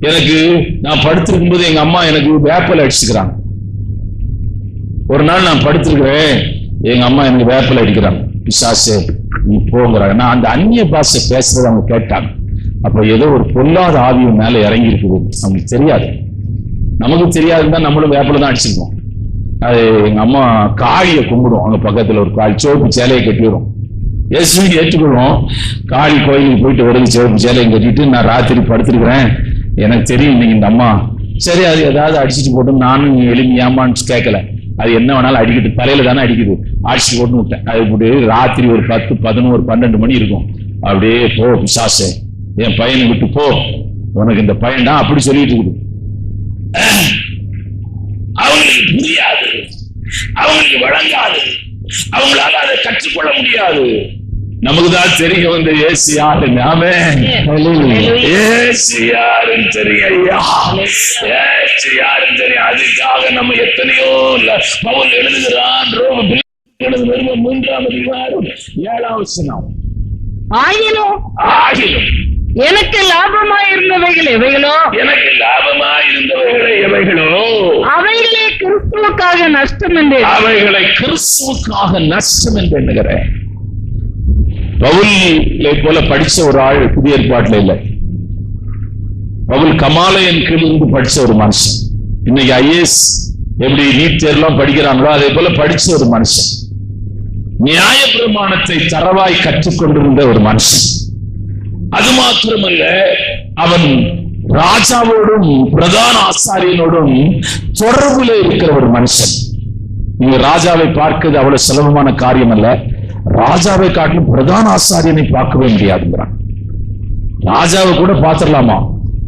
எனக்கு நான் படுத்திருக்கும் போது எங்க அம்மா எனக்கு வேப்பலை அடிச்சுக்கிறாங்க. ஒரு நாள் நான் படுத்திருக்கிறேன், எங்க அம்மா எனக்கு வேப்பலை அடிக்கிறாங்க. பிசாசே நீ போங்கிறாங்க. நான் அந்த அந்நிய பாஷை பேசுறத அவங்க கேட்டாங்க. அப்ப ஏதோ ஒரு பொல்லாத ஆவிய மேல இறங்கி இருக்குது, நமக்கு தெரியாது. நமக்கு தெரியாதுன்னு தான் நம்மளும் வேப்பலை தான் அடிச்சிருக்கோம். அது எங்க அம்மா காளியை கும்பிடும், அங்க பக்கத்துல ஒரு காளி சோப்பு சேலையை கட்டி வரும். இயேசுவை ஏற்றுக்கொள்வோம். காளி கோயிலுக்கு போயிட்டு வருது, சிவப்பு சேலையை கட்டிட்டு நான் ராத்திரி படுத்திருக்கிறேன். எனக்கு தெரியும் இன்னைக்கு இந்த அம்மா சரி அது ஏதாவது அடிச்சுட்டு போட்டு, நானும் எலும்பி ஏமான்னு கேட்கல, அது என்ன வேணாலும் அடிக்கிட்டு, தலையில தானே அடிக்குது, அடிச்சுட்டு போட்டு விட்டேன். அது இப்படி ராத்திரி ஒரு 10, 11, 12 மணி இருக்கும். அப்படியே போ பிசாசே, என் பையனை விட்டு போ, உனக்கு இந்த பையன் தான் அப்படி சொல்லிட்டு இருக்குது. அவங்களுக்கு புரியாது, அவங்களுக்கு வழங்காது, அவங்களால அதை கற்றுக்கொள்ள முடியாது. நமக்கு தான் தெரியும் இந்த இயேசு யாருன்னு. ஆமென். இயேசு யாருன்னு தெரியும் ஐயா, இயேசு யாருன்னு தெரியும். அதுக்காக நம்ம எத்தனையோ பவுல் எழுதுகிறான், ரோம 3ஆம் அதிகாரம் 7ஆம் வசனம். ஆகிலும் எனக்கு லாபமாயிருந்தவைகள் எவைகளோ, எனக்கு லாபமாயிருந்தவைகளை எவைகளோ அவைகளே கிறிஸ்துவுக்காக நஷ்டம் என்று, அவைகளை கிறிஸ்துவுக்காக நஷ்டம் என்று எண்ணுகிறேன். பவுலை போல படிச்ச ஒரு ஆள் புதிய ஏற்பாட்டுல இல்லை. பவுல் கமாலயன் கீழிருந்து படிச்ச ஒரு மனுஷன். இன்னைக்கு ஐஏஎஸ் எப்படி நீட் தேர்வுலாம் படிக்கிறாங்களோ அதே போல படிச்ச ஒரு மனுஷன். நியாய பிரமாணத்தை தரவாய் கற்றுக்கொண்டிருந்த ஒரு மனுஷன். அது மாத்திரமல்ல, அவன் ராஜாவோடும் பிரதான ஆசாரியனோடும் தொடர்புல இருக்கிற ஒரு மனுஷன். நீங்க ராஜாவை பார்க்கிறது அவ்வளவு சுலபமான காரியம் அல்ல. ராஜாவை காட்டிலும் பிரதான ஆசாரியனை பார்க்கவே முடியாதுங்கிறான். ராஜாவை கூட பார்த்துடலாமா,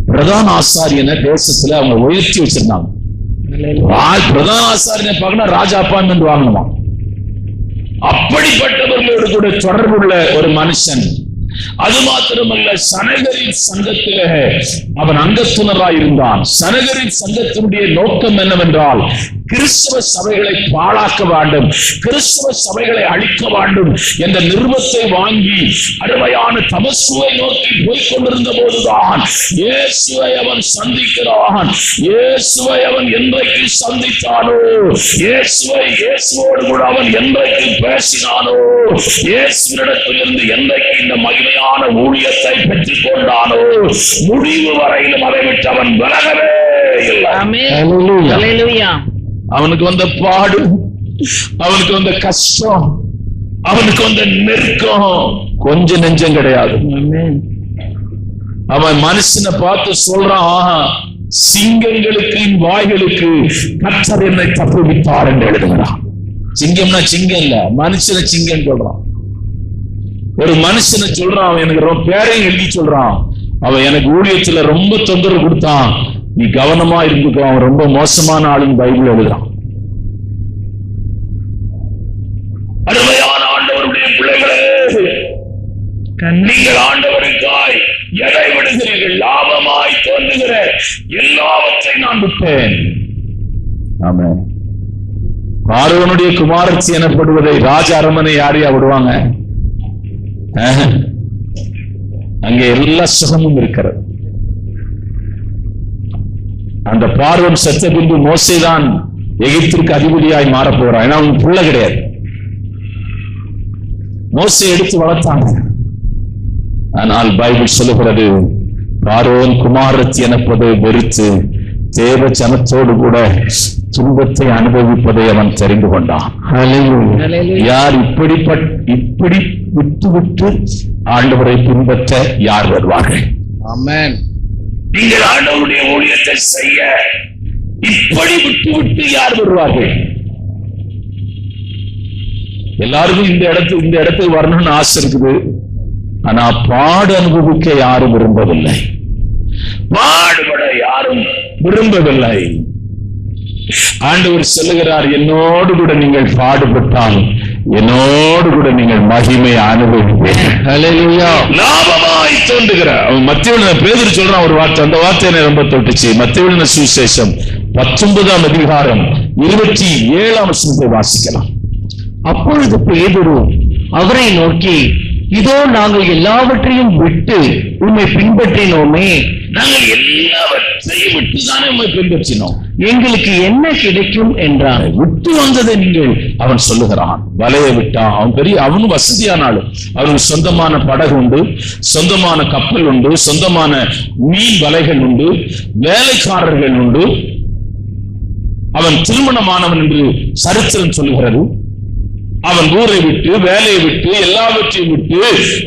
பிரதான ஆசாரியனை தேசத்துல அவங்க உயர்த்தி வச்சிருந்தாங்க. பிரதான ஆசாரியனை பார்க்கணும், ராஜா அப்பாயின்மெண்ட் வாங்கணுமா. அப்படிப்பட்டவர்களோடு கூட தொடர்புள்ள ஒரு மனுஷன். அது மாத்திரமல்ல, சனகரின் சங்கத்திலே அவன் அங்கத்துணராய் இருந்தான். சனகரின் சங்கத்தினுடைய நோக்கம் என்னவென்றால், கிறிஸ்தவ சபைகளை பாழாக்க வேண்டும், கிறிஸ்தவ சபைகளை அழிக்க வேண்டும் என்ற நிருபத்தை வாங்கி அருமையான தமஸ்குவை நோக்கி போய்கொண்டிருந்த போதுதான் இயேசுவை அவன் சந்திக்கிறான். இயேசுவை அவன் என்றைக்கு சந்தித்தானோ, இயேசுவோடு கூட அவன் என்றைக்கு பேசினானோ, இயேசுவினிடத்திலிருந்து என்றைக்கு இந்த மகிமையான ஊழியத்தை பெற்றுக் கொண்டானோ, முடிவு வரையிலும் அதை விட்டு அவன் விலகவே இல்லை. அவனுக்கு வந்த பாடு, அவனுக்கு வந்த கஷ்டம், அவனுக்கு வந்த நெருக்கம் கொஞ்சம் நெஞ்சம் கிடையாது. அவன் மனுஷனை பார்த்து சொல்றான், சிங்கங்களுக்கு வாய்களுக்கு கர்த்தர் என்னை தப்புவித்தார் என்று எழுதுகிறான். சிங்கம்னா சிங்கம் இல்ல, மனுஷனை சிங்கம் சொல்றான். ஒரு மனுஷனை சொல்றான், அவன் எனக்கு பேரையும் எழுதி சொல்றான், அவன் எனக்கு ஊழியத்துல ரொம்ப தொந்தரவு கொடுத்தான், நீ கவனமா இருந்துக்கோ, அவன் ரொம்ப மோசமான ஆளுன்னு பைபிள் எழுதுறான். அருமையான ஆண்டவருடைய பிள்ளைகளே, நீங்கள் ஆண்டவருக்காய் எதை விடுகிறீர்கள்? லாபமாய் தோன்றுகிற எல்லாவற்றை நான் விட்டேன். ஆமென். பார்வோனுடைய குமாரத்தி எனப்படுவதை ராஜ அரண்மனை யாரையா விடுவாங்க? அங்கே எல்லா சுகமும் இருக்கிறது. அந்த பார்வோன் செத்த பின்பு மோசேதான் எகிப்திற்கு அதிபதியாய் மாற போறான். ஏன்னா அவன் புள்ள கிடையாது. மோசே எடுத்து வளர்த்தாங்க. ஆனால் பைபிள் சொல்லுகிறது, பார்வோன் குமாரத்தி எனப்பதை வெறுத்து தேவ ஜனத்தோடு கூட துன்பத்தை அனுபவிப்பதை அவன் தெரிந்து கொண்டான். யார் இப்படி விட்டு விட்டு ஆண்டவரை பின்பற்ற யார் வருவார்கள்? ஆமென். நீங்கள் ஆண்டவருடைய ஊழியத்தை செய்ய இப்படி விட்டு விட்டு யார் வருவார்கள்? எல்லாருக்கும் இந்த இடத்துக்கு வரணும்னு ஆசை இருக்குது. ஆனா பாடு அனுபவிக்க யாரும் விரும்பவில்லை, பாடுபட யாரும் விரும்பவில்லை. ஆண்டவர் சொல்லுகிறார், என்னோடு கூட நீங்கள் பாடுபட்டால் என்னோடு கூட நீங்கள் மகிமை அனுபவிப்பீர்கள். லாபமாய் தோன்றுகிற மத்தேயு பேதுரு சொல்றான் ஒரு வார்த்தை, அந்த வார்த்தை என்னை ரொம்ப தொட்டுச்சு. மத்தேயு சுவிசேஷம் 19ஆம் அதிகாரம் 27ஆம் வசனத்தை வாசிக்கலாம். அப்பொழுது பேதுரு அவரை நோக்கி, இதோ நாங்கள் எல்லாவற்றையும் விட்டு உம்மை பின்பற்றினோமே. நாங்கள் எல்லாவற்றையும் விட்டுதானே உம்மை பின்பற்றினோம், எங்களுக்கு என்ன கிடைக்கும் என்றான். விட்டு வந்ததை நீங்கள், அவன் சொல்லுகிறான், வலையை விட்டான். அவனும் வசதியான ஆளு. அவனுக்கு சொந்தமான படகு உண்டு, சொந்தமான கப்பல் உண்டு, சொந்தமான மீன் வலைகள் உண்டு, வேலைக்காரர்கள் உண்டு. அவன் திருமணமானவன் என்று சரித்திரம் சொல்லுகிறது. அவன் ஊரை விட்டு, வேலையை விட்டு, எல்லாவற்றையும் விட்டு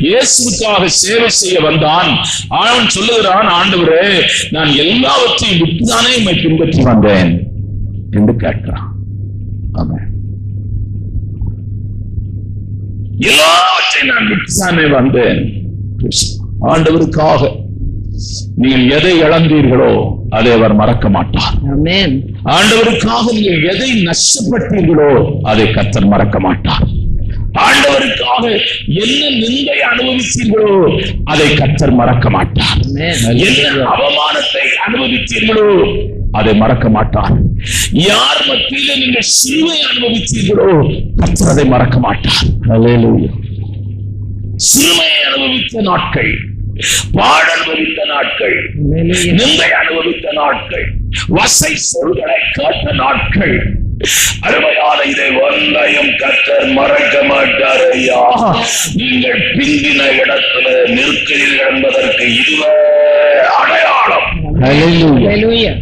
இயேசுவுக்காக சேவை செய்ய வந்தான். அவன் சொல்லுகிறான், ஆண்டவரே, நான் எல்லாவற்றையும் விட்டுதானே உம்மை பின்பற்றி வந்தேன் என்று கேட்கிறான். ஆமென். எல்லாவற்றையும் நான் விட்டுதானே வந்தேன். ஆண்டவருக்காக நீங்கள் எதை இழந்தீர்களோ அதை அவர் மறக்க மாட்டார். ஆமென். ஆண்டவருக்காக நீங்கள் எதை நஷ்டப்பட்டீர்களோ அதை கர்த்தர் மறக்க மாட்டார். ஆண்டவருக்காக என்ன நிந்தை அனுபவித்தீர்களோ அதை கர்த்தர் மறக்க மாட்டார். என்ன அவமானத்தை அனுபவித்தீர்களோ அதை மறக்க மாட்டார். யார் மத்தியில நீங்கள் சிலுவை அனுபவித்தீர்களோ கர்த்தர் அதை மறக்க மாட்டார். அல்லேலூயா. சிலுவையை அனுபவித்த நாட்கள், பாடு அனுபவித்த நாட்கள், நிந்தை அனுபவித்த நாட்கள், வசை சொல்களை கேட்ட நாட்கள், அருமையான இதை ஒன்றையும் கர்த்தர் மறக்க மாட்டார். ஐயா, நீங்கள் பிந்தின இடத்துல நிற்கிறீர்கள் என்பதற்கு இதுவே அடையாளம். அல்லேலூயா.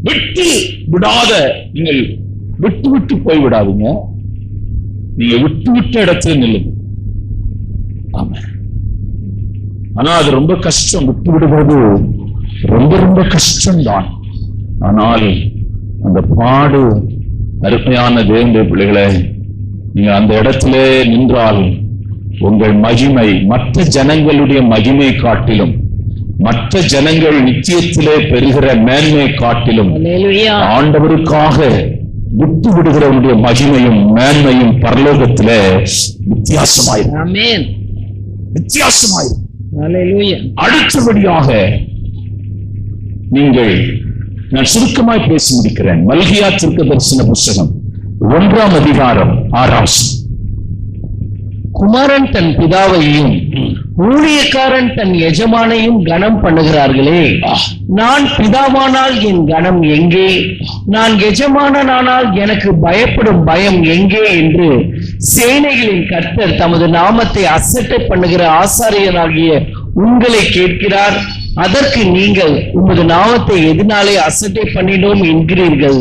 விட்டு விடாத, நீங்கள் விட்டு விட்டு போய் விடாதீங்க, நீங்க விட்டு விட்ட இடத்துல நில்லுங்க. ஆமா. ஆனா அது ரொம்ப கஷ்டம், விட்டு விடுவது ரொம்ப ரொம்ப கஷ்டம்தான். ஆனால் அந்த பாடு, அருமையான தேவனுடைய பிள்ளைகளே, நீங்க அந்த இடத்திலே நின்றால் உங்கள் மகிமை மற்ற ஜனங்களுடைய மகிமை காட்டிலும், மற்ற ஜனங்கள் நிச்சயத்திலே பெறுகிற மேன்மை காட்டிலும் ஆண்டவருக்காக விட்டு விடுகிறவருடைய மகிமையும் மேன்மையும் பரலோகத்திலே வித்தியாசமாயிருக்கும். வித்தியாசமாயிருக்கும். அடுத்தபடியாக நீங்கள் நான் சுருக்கமாய் பேசி முடிக்கிறேன். மல்கியா தீர்க்கதரிசன புஸ்தகம் 1ஆம் அதிகாரம் 6ஆம் வசனம். குமாரன் தன் பிதாவையும் ஊழியக்காரன் தன் எஜமானையும் கனம் பண்ணுகிறார்களே, நான் பிதாவானால் என் கனம் எங்கே? நான் எஜமானனானால் எனக்கு பயப்படும் பயம் எங்கே என்று சேனைகளின் கர்த்தர் தமது நாமத்தை அசட்டை பண்ணுகிற ஆசாரியராகிய உங்களை கேட்கிறார். அதற்கு நீங்கள் உமது நாமத்தை எதனாலே அசட்டை பண்ணினோம் என்கிறீர்கள்?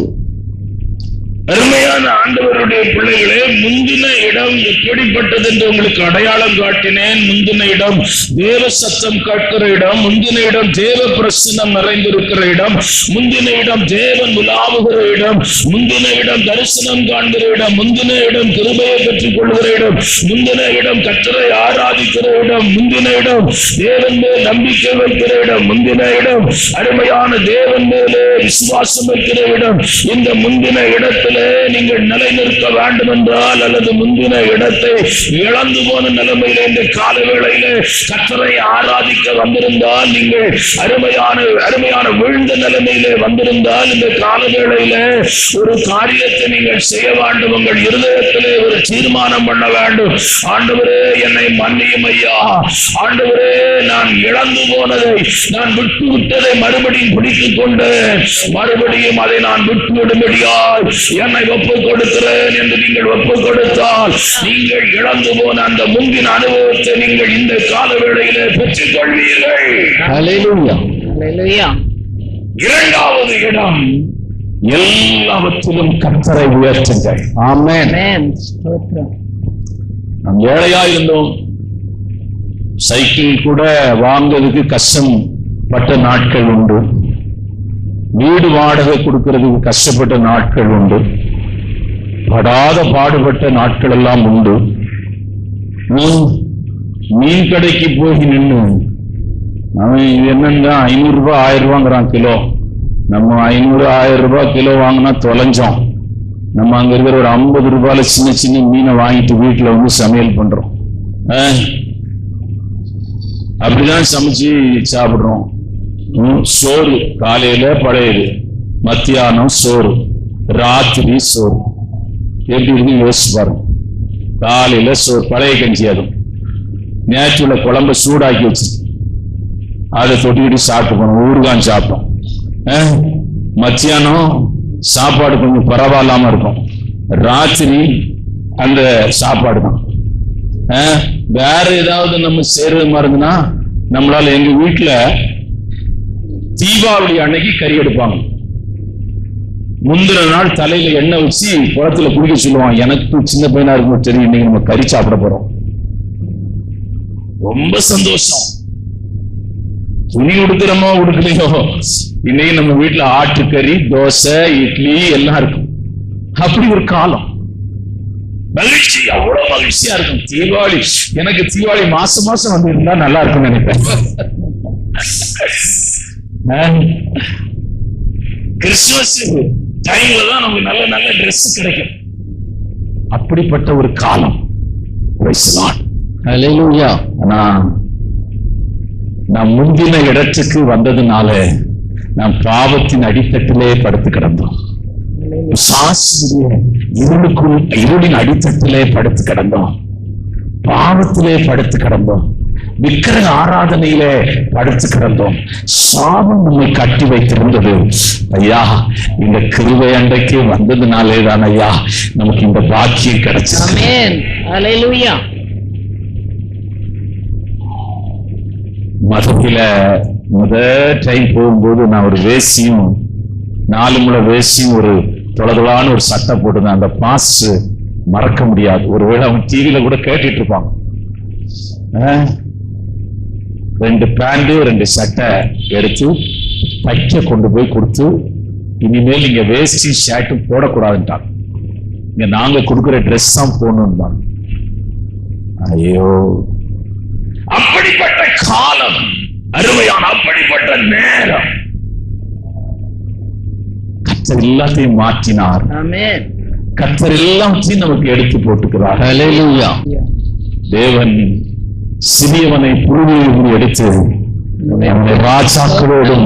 அருமையான ஆண்டவருடைய பிள்ளைகளே, முந்தின இடம் எப்படிப்பட்டது என்று உங்களுக்கு அடையாளம் காட்டினேன். முந்தின இடம் தேவ சத்தம் கேட்கிற இடம், முந்தின இடம் தேவ பிரசன்னம் நிறைந்திருக்கிற இடம், முந்தின இடம் தேவன் உலாவுகிற இடம், முந்தின இடம் தரிசனம் காண்கிற இடம், முந்தின இடம் கிருபையை பெற்றுக் கொள்கிற இடம், முந்தின இடம் கர்த்தரை ஆராதிக்கிற இடம், முந்தின இடம் தேவன் மேல் நம்பிக்கை வைக்கிற இடம், முந்தின இடம் அருமையான தேவன் மேலே விசுவாசம் வைக்கிற இடம். இந்த முந்தின இடத்துல நீங்கள் நிலைநிற்க வேண்டும் என்றால், அல்லது முந்தின இடத்தை இழந்து போன நிலைமையில இந்த காலவேளையில கர்த்தரை ஆராதிக்க வந்திருந்தால், நீங்கள் அருமையான விழுந்த நிலைமையிலே வந்திருந்தால், இந்த காலவேளையில ஒரு காரியத்தை நீங்கள் செய்ய வேண்டும். உங்கள் இருதயத்திலே ஒரு தீர்மானம் பண்ண வேண்டும். ஆண்டவரே, என்னை மன்னியும் ஐயா. ஆண்டவரே, நான் இழந்து போனதை, நான் விட்டு விட்டதை மறுபடியும் பிடித்துக் கொண்டு மறுபடியும் அதை நான் விட்டு விடும்படியாய் என்னை ஒப்புக் கொடுக்கிறேன் என்று நீங்கள் ஒப்புக் கொடுத்தால், நீங்கள் இழந்து போன அந்த முந்தின அனுபவத்தை நீங்கள் இந்த காலவேளையிலே பெற்றுக் கொள்வீர்கள். ஹல்லேலூயா, ஹல்லேலூயா. இரண்டாவது இடம், எல்லாவற்றிலும் கர்த்தரை உயர்த்துங்கள். ஆமென். நாம் ஏழையா இருந்தோம். சைக்கிள் கூட வாங்குறதுக்கு கஷ்டப்பட்ட நாட்கள் உண்டு. வீடு வாடகை கொடுக்கிறதுக்கு கஷ்டப்பட்ட நாட்கள் உண்டு. படாத பாடுபட்ட நாட்கள் எல்லாம் உண்டு. மீன் கடைக்கு போய் நின்று அவன் இது என்னன்னா 500 ரூபாய் 1000 ரூபாங்கிறான் கிலோ. நம்ம 500 1000 ரூபாய் கிலோ வாங்கினா தொலைஞ்சோம். நம்ம அங்க இருக்கிற ஒரு 50 ரூபாயில சின்ன சின்ன மீனை வாங்கிட்டு வீட்டுல வந்து சமையல் பண்றோம். அப்படிதான் சமைச்சு சாப்பிடுறோம். சோறு காலையில பழையது, மத்தியானம் சோறு, ராத்திரி சோறு. எப்படி இருக்கு யோசிச்சு பாருங்க. காலையில சோறு, பழைய கஞ்சி, அதுவும் நேற்றுல குழம்ப சூடாக்கி வச்சு அதை தொட்டிக்கிட்டு சாப்பிட்டு போனோம். ஊறுகான் சாப்பிட்டோம். மத்தியானம் சாப்பாடு கொஞ்சம் பரவாயில்லாம இருக்கும். ராத்திரி அந்த சாப்பாடு தான். வேற ஏதாவது நம்ம செய்யறது மாதிரி இருந்ததுன்னா, நம்மளால எங்க வீட்டுல தீபாவளி அன்னைக்கு கறி எடுப்பாங்க. முந்தின நாள் தலையில எண்ணெய் வச்சு குளத்துல குடிக்க சொல்லுவான். எனக்கு சின்ன பையனா இருக்கும் தெரியும், இன்னைக்கு நம்ம கறி சாப்பிட போறோம். ரொம்ப சந்தோஷம். துணி உடுக்கிறோமோ உடுக்கலையோ, இன்னைக்கு நம்ம வீட்டுல ஆட்டுக்கறி, தோசை, இட்லி எல்லாம் இருக்கும். அப்படி ஒரு காலம். மகிழ்ச்சி, அவ்வளவு மகிழ்ச்சியா இருக்கும். தீபாவளி, எனக்கு தீபாவளி மாசம் மாசம் வந்து இருந்தா நல்லா இருக்கும்னு நினைப்பேன். கிறிஸ்துமஸ் டைம்ல தான் நமக்கு நல்ல நல்ல ட்ரெஸ் கிடைக்கும். அப்படிப்பட்ட ஒரு காலம். ஹல்லேலூயா. ஆனா நாம் முந்தின இடத்துக்கு வந்ததுனால நாம் பாவத்தின் அடித்தட்டிலே படுத்து கிடந்தோம். இருளின் அடித்தட்டிலே படுத்து கிடந்தோம். பாவத்திலே படுத்து கிடந்தோம். விக்கிரக ஆராதனையிலே படுத்து கிடந்தோம். சாபம் நம்மை கட்டி வைத்திருந்தது. ஐயா, இந்த கிருபை அன்றைக்கு வந்ததுனாலே தான் ஐயா நமக்கு இந்த பாக்கியம் கிடைச்சது. ஆமென். ஹல்லேலூயா. மதத்தில முதல் டைம் போகும்போது நான் ஒரு வேசியும் 4 முழ வேசியும் ஒரு தொலைதொலான ஒரு சட்டை போட்டுதான். அந்த பாஸ் மறக்க முடியாது. ஒருவேளை அவன் டிவியில கூட கேட்டுட்டு இருப்பான். 2 பேண்ட் 2 சட்டை எடுத்து தைக்க கொண்டு போய் கொடுத்து, இனிமேல் நீங்க வேஸ்டி ஷர்ட்டும் போடக்கூடாதுன்ட்டான். இங்க நாங்க கொடுக்குற ட்ரெஸ் தான் போடணும் தான். ஐயோ, அப்படிப்பட்ட காலம், அருமையான அப்படிப்பட்ட நேரம். கர்த்தர் எல்லாத்தையும் மாற்றினார். ஆமென். கர்த்தர் எல்லாத்தையும் நமக்கு எடுத்து போட்டுக்கிறார். ஹல்லேலூயா. தேவன் சிறியவனை புழுதியிலிருந்து எடுத்து நம்முடைய ராஜாக்களோடும்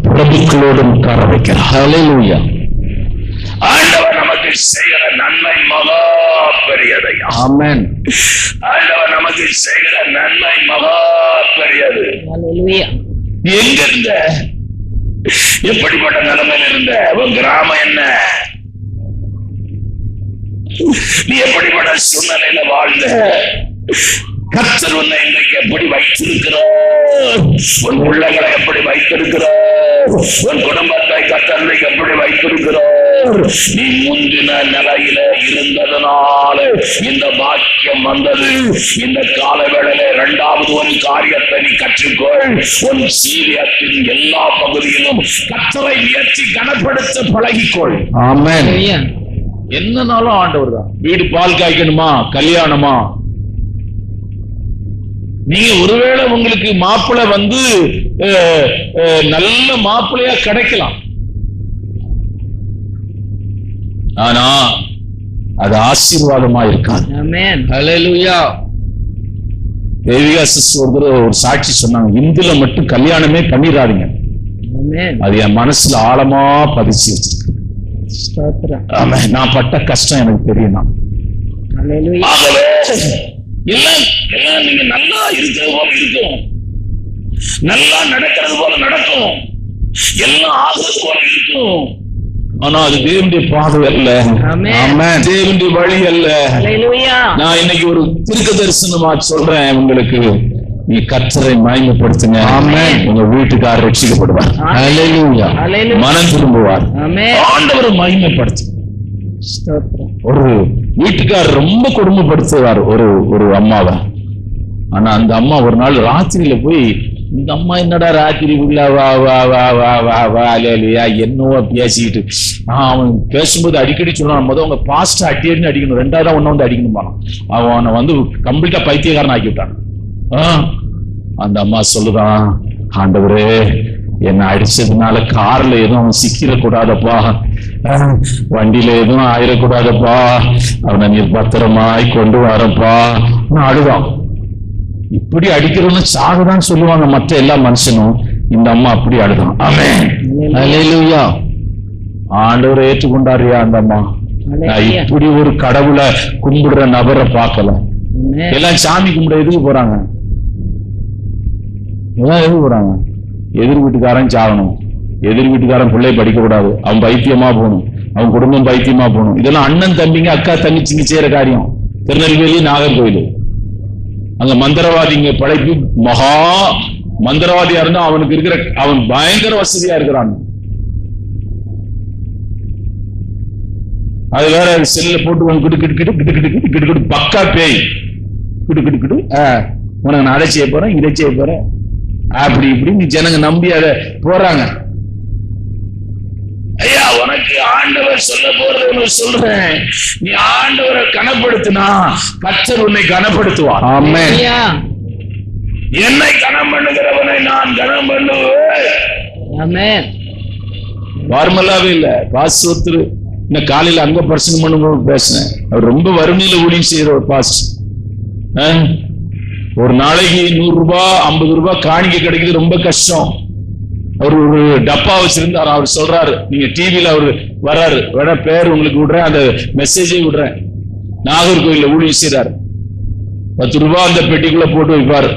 பிரபுக்களோடும் உட்கார வைக்கிறார். ஹல்லேலூயா. ஆண்டவர் நமக்கு செய்கிற நன்மை மகா பெரியதையா. ஆமென். ஆண்டவர் நமக்கு செய்கிற நன்மை மகா பெரியது. Hallelujah. நீ எங்க இருந்த? எப்படிப்பட்ட நிலைமையில இருந்த? உன் கிராமம் என்ன? நீ எப்படிப்பட்ட சூழ்நிலையில வாழ்ந்த? கர்த்தர் உன்னை இன்றைக்கு எப்படி வைத்திருக்கிறார்? உன் உள்ளங்களை எப்படி வைத்திருக்கிறார்? உன் குடும்பத்தை கர்த்தர் எப்படி வைத்திருக்கிறார்? நீ முந்தின நிலையில இருந்ததனால இந்த பாக்கியம் வந்தது. இந்த கால வேளையில இரண்டாவது ஒரு காரியத்தை நீ கற்றுக்கொள். உன் சீரியத்தின் எல்லா பகுதியிலும் கர்த்தரை உயர்த்தி கனப்படுத்த பழகிக்கொள். ஆமென். Hallelujah. என்னனாலும் ஆண்டவர் தான். வீடு பால் காய்க்கணுமா, கல்யாணமா, நீங்க ஒருவேளை உங்களுக்கு மாப்பிள்ளை வந்து நல்ல மாப்பிள்ளையா கிடைக்கலாம், ஆனா அது ஆசீர்வாதமா இருக்காது. Amen. ஹல்லேலூயா. தேவிகா சிஸ்டர் ஒரு சாட்சி சொன்னாங்க, இந்துல மட்டும் கல்யாணமே பண்ணிடாதீங்க. Amen. அது என் மனசுல ஆழமா பதிச்சு வச்சிருக்கு. ஸ்தோத்திரம். ஆமா, நான் பட்ட கஷ்டம் எனக்கு தெரியும். Hallelujah. ஆகவே எல்லாம் நீங்க நல்லா இருக்கிறது போல இருக்கும், நல்லா நடக்கிறது போல நடக்கும், எல்லாம் ஆகிறது போல இருக்கும். ஆனா அது தேவனுடைய பாதை அல்ல. Amen. தேவனுடைய வழி அல்ல. Hallelujah. நான் இன்னைக்கு ஒரு தீர்க்க தரிசனமா சொல்றேன் உங்களுக்கு, நீ கர்த்தரை மகிமைப்படுத்துங்க. ஆமென். உங்க வீட்டுக்காரர் ரட்சிக்கப்படுவார். ஹல்லேலூயா. Hallelujah. மனம் திரும்புவார். Amen. ஆண்டவரை மகிமைப்படுத்து. ஸ்தோத்திரம். ஒரு வீட்டுக்காரர் ரொம்ப கொடுமைப்படுத்துவார் ஒரு அம்மாவை. ஆனா அந்த அம்மா ஒரு நாள் ராத்திரியில போய், இந்த அம்மா என்னடா ராத்திரி உள்ள வா வா வா வா வா வா இல்லையா என்னவோ பேசிக்கிட்டு, அவன் பேசும்போது அடிக்கடி சொல்லுவான், முதல் உங்க பாஸ்ட் அடிக்கடி அடிக்கணும், ரெண்டாவது ஒன்னு வந்து அடிக்கணுமா, அவனை வந்து கம்ப்ளீட்டா பைத்தியக்காரன் ஆக்கி விட்டான். அந்த அம்மா சொல்லுதான், ஆண்டவரே என்ன அடிச்சதுனால கார்ல எதுவும் அவன் சிக்கிடக்கூடாதப்பா, வண்டியில எதுவும் ஆயிடக்கூடாதப்பா, அவனை நீர் பத்திரமாய் கொண்டு வரப்பா அழுதான். இப்படி அடிக்கிறவன்னு சாகதான் சொல்லுவாங்க மற்ற எல்லா மனுஷனும், இந்த அம்மா அப்படி அழுதான். ஆமென். ஹல்லேலூயா. ஆண்டவரை ஏற்றுக்கொண்டாரியா அந்த அம்மா. நான் இப்படி ஒரு கடவுளை கும்பிடுற நபரை பார்க்கல. Amen. எல்லாம் சாமி கும்பிட எதுக்கு போறாங்க? எல்லாம் எதுக்கு போறாங்க? எதிர் வீட்டுக்காரன் சாகணும், எதிர் வீட்டுக்காரன் பிள்ளை படிக்க கூடாது, அவன் பைத்தியமா போகணும், அவன் குடும்பம் பைத்தியமா போகணும். இதெல்லாம் அண்ணன் தம்பிங்க அக்கா தங்கச்சிங்க செய்யற காரியம். திருநெல்வேலி நாகர்கோயில் அங்க மந்திரவாதிங்க படைப்பு, மகா மந்திரவாதியா இருந்தா அவனுக்கு இருக்கிற, அவன் பயங்கர வசதியா இருக்கிறான். அது வேற செல்ல போட்டு கிட்டு கிட்டு கிட்டு கிட்டு கிட்டு கிட்டு கிட்டு கிட்டு பக்கா பேய் கிட்டு கிட்டு கிட்டு உனக்கு நான் அதை செய்ய போறேன், இதை செய்ய போறேன், அப்படி இப்படி ஜனங்க நம்பி அதை போறாங்க. ஐயா, உனக்கு ஆண்டவர் சொல்ல போறது சொல்றேன், நீ ஆண்டவரை கனப்படுத்தினா கர்த்தர் உன்னை கனப்படுத்துவார். ஆமென். Hallelujah. என்னை கனம் பண்ணுகிறவனை நான் கனம் பண்ணுவேன். Amen. நார்மலாவே இல்ல, பாஸ்டர் இன்னும் காலையில அங்க பிரசங்கம் பண்ணும்போது பேசினேன். அவர் ரொம்ப வறுமையில ஊழியம் செய்யற ஒரு பாஸ்டர். ஒரு நாளைக்கு 100 ரூபாய் 50 ரூபாய் காணிக்கை கிடைக்குது, ரொம்ப கஷ்டம். அவர் ஒரு டப்பா வச்சிருந்தார். அவர் சொல்றாரு, நீங்க டிவியில அவரு வர்றாரு, வேணா பேர் உங்களுக்கு விடுறேன், அந்த மெசேஜை விடுறேன். நாகர்கோயில்ல ஊழியம் செய்யறாரு. 10 ரூபாய் அந்த பெட்டிக்குள்ள போட்டு வைப்பாரு.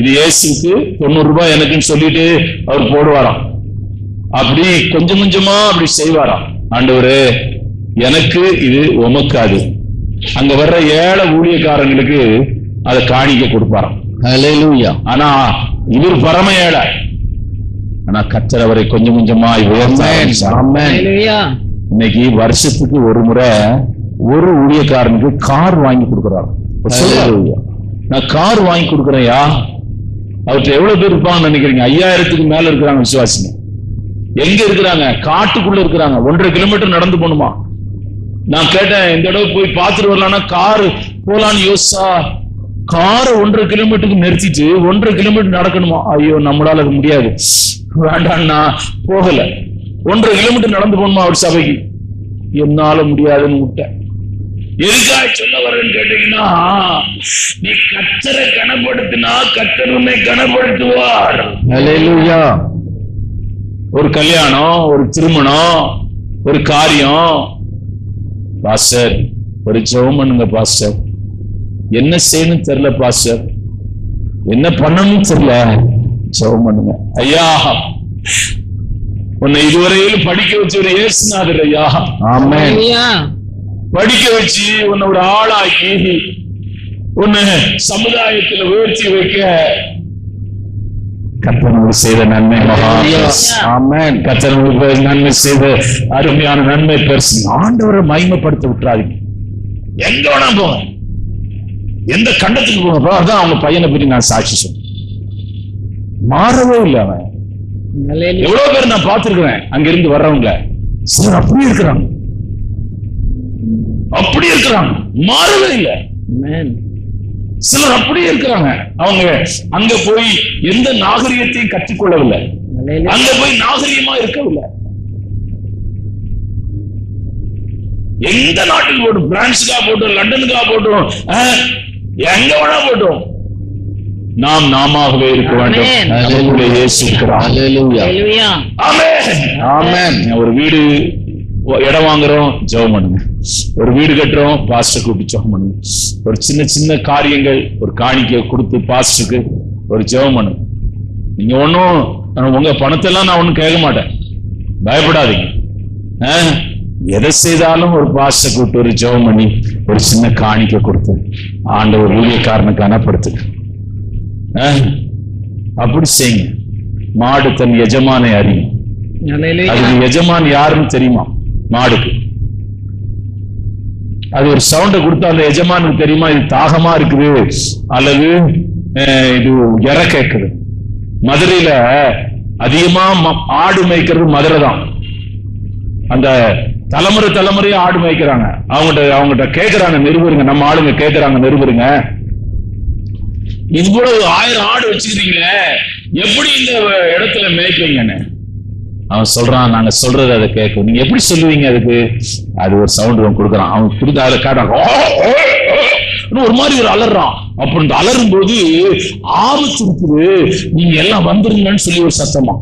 இது இயேசுக்கு, 90 ரூபாய் எனக்குன்னு சொல்லிட்டு அவர் போடுவாராம். அப்படி கொஞ்சம் கொஞ்சமா அப்படி செய்வாராம். ஆண்டவரே எனக்கு இது உமக்காது. அங்க வர்ற ஏழை ஊழியக்காரங்களுக்கு அதை காணிக்க கொடுப்பாராம். ஹல்லேலூயா. ஆனா இவர் பரம ஏழை, ஆனா கர்த்தர் அவரை கொஞ்சம் கொஞ்சமா Hallelujah. இன்னைக்கு வருஷத்துக்கு ஒரு முறை ஒரு ஊழியக்காரனுக்கு கார் வாங்கி கொடுக்கிறார். நான் கார் வாங்கி கொடுக்கறேன்யா. அவர்கிட்ட எவ்வளவு பேர் இருப்பாங்கன்னு நினைக்கிறீங்க? 5000க்கு மேல இருக்கிறாங்க விசுவாசிங்க. எங்க இருக்கிறாங்க? காட்டுக்குள்ள இருக்கிறாங்க. 1.5 கிலோமீட்டர் நடந்து போகணுமா. நான் கேட்டேன், இந்த தடவை போய் பார்த்துட்டு வரலாம்னா கார் போலான்னு யோசிச்சா, காரை 1.5 கிலோமீட்டருக்கு நிறுத்திட்டு 1.5 கிலோமீட்டர் நடக்கணுமா? ஐயோ, நம்மளால அது முடியாது, வேண்டாம்னா போகல. 1.5 கிலோமீட்டர் நடந்து போகணுமா அவர் சபைக்கு? என்னால முடியாதுன்னு விட்டேன். எதுக்காக சொல்ல வரேன்னு கேட்டீங்கன்னா, நீ கர்த்தரை கனப்படுத்தினா கர்த்தர் உன்னை கனப்படுத்துவார். ஹல்லேலூயா. ஒரு கல்யாணம், ஒரு திருமணம், ஒரு காரியம், பாஸ்டர் ஒரு ஜெபம் பண்ணுங்க பாஸ்டர், என்ன செய்யணும் தெரியல பாஸ்டர், என்ன பண்ணணும் தெரியல, ஜெபம் பண்ணுங்க. ஐயா, உன்னை இதுவரையில் படிக்க வச்ச ஒரு இயேசுநாதர் ஐயா. ஆமென். படிக்க வச்சு உன்னை ஒரு ஆளாக்கி உன்னை சமுதாயத்துல உயர்த்தி வைக்க கர்த்தர் செய்த நன்மை மகா. ஆமென். கர்த்தர் நன்மை செய்த அருமையான நன்மை பெருசு. ஆண்டவரை மகிமைப்படுத்த விட்டுறாதீங்க. எங்க வேணா போங்க, எந்த கண்டத்துக்கு போங்க, அதான் அவங்க பையனை பற்றி நான் சாட்சி சொன்னேன். மாறவே இல்லை அவன். எவ்வளவு பேர் நான் பார்த்திருக்கிறேன் அங்க இருந்து வர்றவங்க, சிலர் அப்படி இருக்கிறாங்க, அப்படி இருக்கிறாங்க, மாறவே இல்லை. சிலர் அப்படியே இருக்கிறாங்க. அவங்க அங்க போய் எந்த நாகரிகத்தையும் கற்றுக்கொள்ளவில்லை, அங்க போய் நாகரிகமா இருக்கவில்லை. எந்த நாட்டுக்கு போட்டோம், பிரான்ஸுக்கா போட்டோம், லண்டனுக்கா போட்டோம், எங்க வேணா போட்டோம், நாம் நாமாகவே இருக்க வேண்டும். ஒரு வீடு இடம் வாங்குறோம், ஜெபம் பண்ணுங்க. ஒரு வீடு கட்டுறோம், பாஸ்டர் கூப்பிட்டு ஜெபம் பண்ணுங்க. ஒரு சின்ன சின்ன காரியங்கள், ஒரு காணிக்கை கொடுத்து பாஸ்டருக்கு ஒரு ஜெபம் பண்ணுங்க. நீங்க ஒன்னும் உங்க பணத்தெல்லாம் நான் ஒண்ணும் கேட்க மாட்டேன், பயப்படாதீங்க. எதை செய்தாலும் ஒரு பாஸ்டர் கூப்பிட்டு ஒரு ஜெபம் பண்ணி ஒரு சின்ன காணிக்கை கொடுத்து ஆண்டவர் ஊழியக்காரனுக்கு கனப்படுத்து. அப்படி செய்யுங்க. மாடு தன் எஜமானை அறியும். அதுக்கு எஜமான் யாருன்னு தெரியுமா? மாடுக்கு. அது ஒரு சவுண்ட கொடுத்தா அந்த எஜமானுக்கு தெரியுமா இது தாகமா இருக்குது அல்லது இது இற கேட்குது. மதுரையில அதிகமா ஆடு மேய்க்கிறது மதுரை தான். அந்த தலைமுறையா ஆடு மேய்க்கிறாங்க. அவங்ககிட்ட கேட்கிறாங்க, நிருபருங்க, நம்ம ஆளுங்க கேட்கிறாங்க, நிருபருங்க, இவ்வளவு 1000 ஆடு வச்சுக்கிறீங்க, எப்படி இந்த இடத்துல மேய்ப்பீங்கன்னு. அவன் சொல்றான், நாங்க சொல்றது அதை கேட்கும். நீங்க எப்படி சொல்லுவீங்க அதுக்கு? அது ஒரு சவுண்ட் கொடுக்குறான். அவன் கொடுத்து அதில் கேட்டான், ஒரு மாதிரி ஒரு அலறான். அப்படி அலறும் போது ஆபத்து இருக்குது, நீங்க எல்லாம் வந்துருங்கன்னு சொல்லி ஒரு சத்தமா,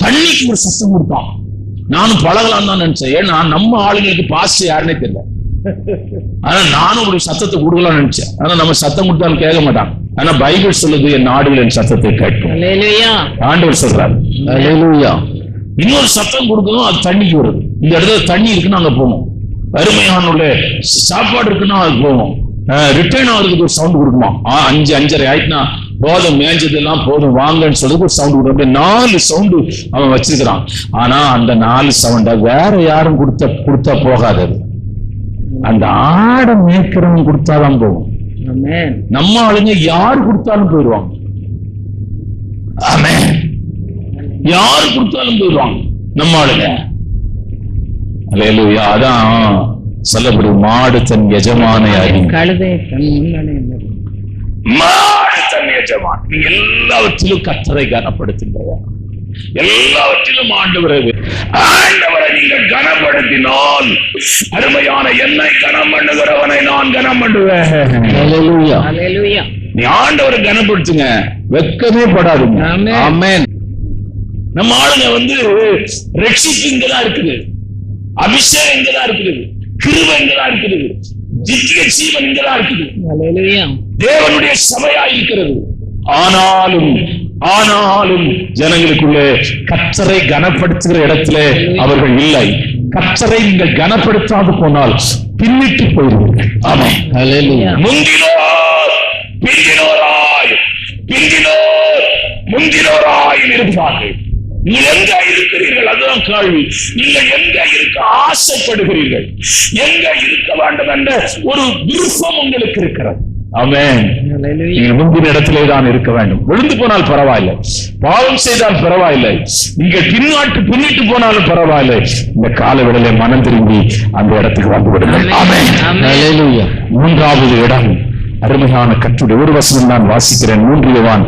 தண்ணிக்கு ஒரு சத்தம் கொடுத்தான். நானும் பழகலாம் தான் நினைச்சேன். ஏன்னா நம்ம ஆளுங்களுக்கு பாஸ்ட் யாருன்னே தெரியல. ஆனா நானும் ஒரு சத்தத்தை கொடுக்கலாம் நினைச்சேன். ஆனா நம்ம சத்தம் கொடுத்தாலும் கேட்க மாட்டான். ஆனா பைபிள் சொல்லுது, என் நாடுகளின் சத்தத்தை கேட்கும். ஆண்டவர் சொல்றாரு. இன்னொரு சத்தம் கொடுக்கணும், அது தண்ணிக்கு வருது. இந்த இடத்துல தண்ணி இருக்குன்னா அங்க போவோம். அருமையான சாப்பாடு இருக்குன்னா அது போவோம். ரிட்டர்ன் ஆகுறதுக்கு ஒரு சவுண்ட் கொடுக்குமா? 5:30 ஆயிட்டுனா போதும், மேஞ்சது எல்லாம் போதும், வாங்கன்னு சொல்றதுக்கு ஒரு சவுண்ட் கொடுக்கும். 4 சவுண்டு அவன் வச்சிருக்கிறான். ஆனா அந்த 4 சவுண்டை வேற யாரும் கொடுத்தா போகாது. அந்த ஆடை மேய்க்கிறவன் கொடுத்தாதான் போகும். நம்ம ஆளுங்க யாரு கொடுத்தாலும் போயிடுவாங்க. ஆமென். யாரு கொடுத்தாலும் போயிடுவாங்க நம்ம ஆளுங்க. அல்லேலூயா. அதான் சொல்லப்படும், மாடு தன் எஜமானை அறியும். மாடு தன் எஜமான். நீங்க எல்லாவற்றிலும் கர்த்தரை கனப்படுத்துங்க. எல்லாவற்றிலும் ஆண்டவரை நீங்கள் கனப்படுத்தினால், அருமையான என்னை கனம் பண்ணுகிறவனை நான் கனம் பண்ணுவேன். நீ ஆண்டவரை கனப்படுத்துங்க, வெட்கமே படாதுங்க. ஆமென். நம்ம ஆளுங்க ரட்சிப்பு இங்கதான் இருக்குது, அபிஷேகம் இங்கதான் இருக்குது, கிருபை இங்கதான் இருக்குது, நித்திய ஜீவன் இங்கதான் இருக்குது, தேவனுடைய சபையா இருக்கிறது. ஆனாலும் ஜனங்களுக்குள்ளே கர்த்தரை கனப்படுத்துகிற இடத்துல அவர்கள் இல்லை. கர்த்தரை நீங்கள் கனப்படுத்தாது போனால் பின்னிட்டு போயிருவீர்கள். ஆமென். முந்தினோராய் இருப்பார்கள். நீங்கள் எங்க இருக்கிறீர்கள்? அதுதான் கேள்வி. நீங்கள் எங்க இருக்க ஆசைப்படுகிறீர்கள்? எங்க இருக்க வேண்டும் என்ற ஒரு விருப்பம் உங்களுக்கு இருக்கிறது. ஆமென். நீங்கள் முந்தின இடத்திலே தான் இருக்க வேண்டும். விழுந்து போனால் பரவாயில்லை, பாவம் செய்தால் பரவாயில்லை, நீங்கள் பின்னிட்டு போனாலும் பரவாயில்லை. இந்த காலவெளியிலே மனம் திரும்பி அந்த இடத்துக்கு வந்து விடுங்கள். ஆமென். ஹல்லேலூயா. 3வது இடம், அருமையான கர்த்தருடைய ஒரு வசனம் நான் வாசிக்கிறேன். 3 யோவான்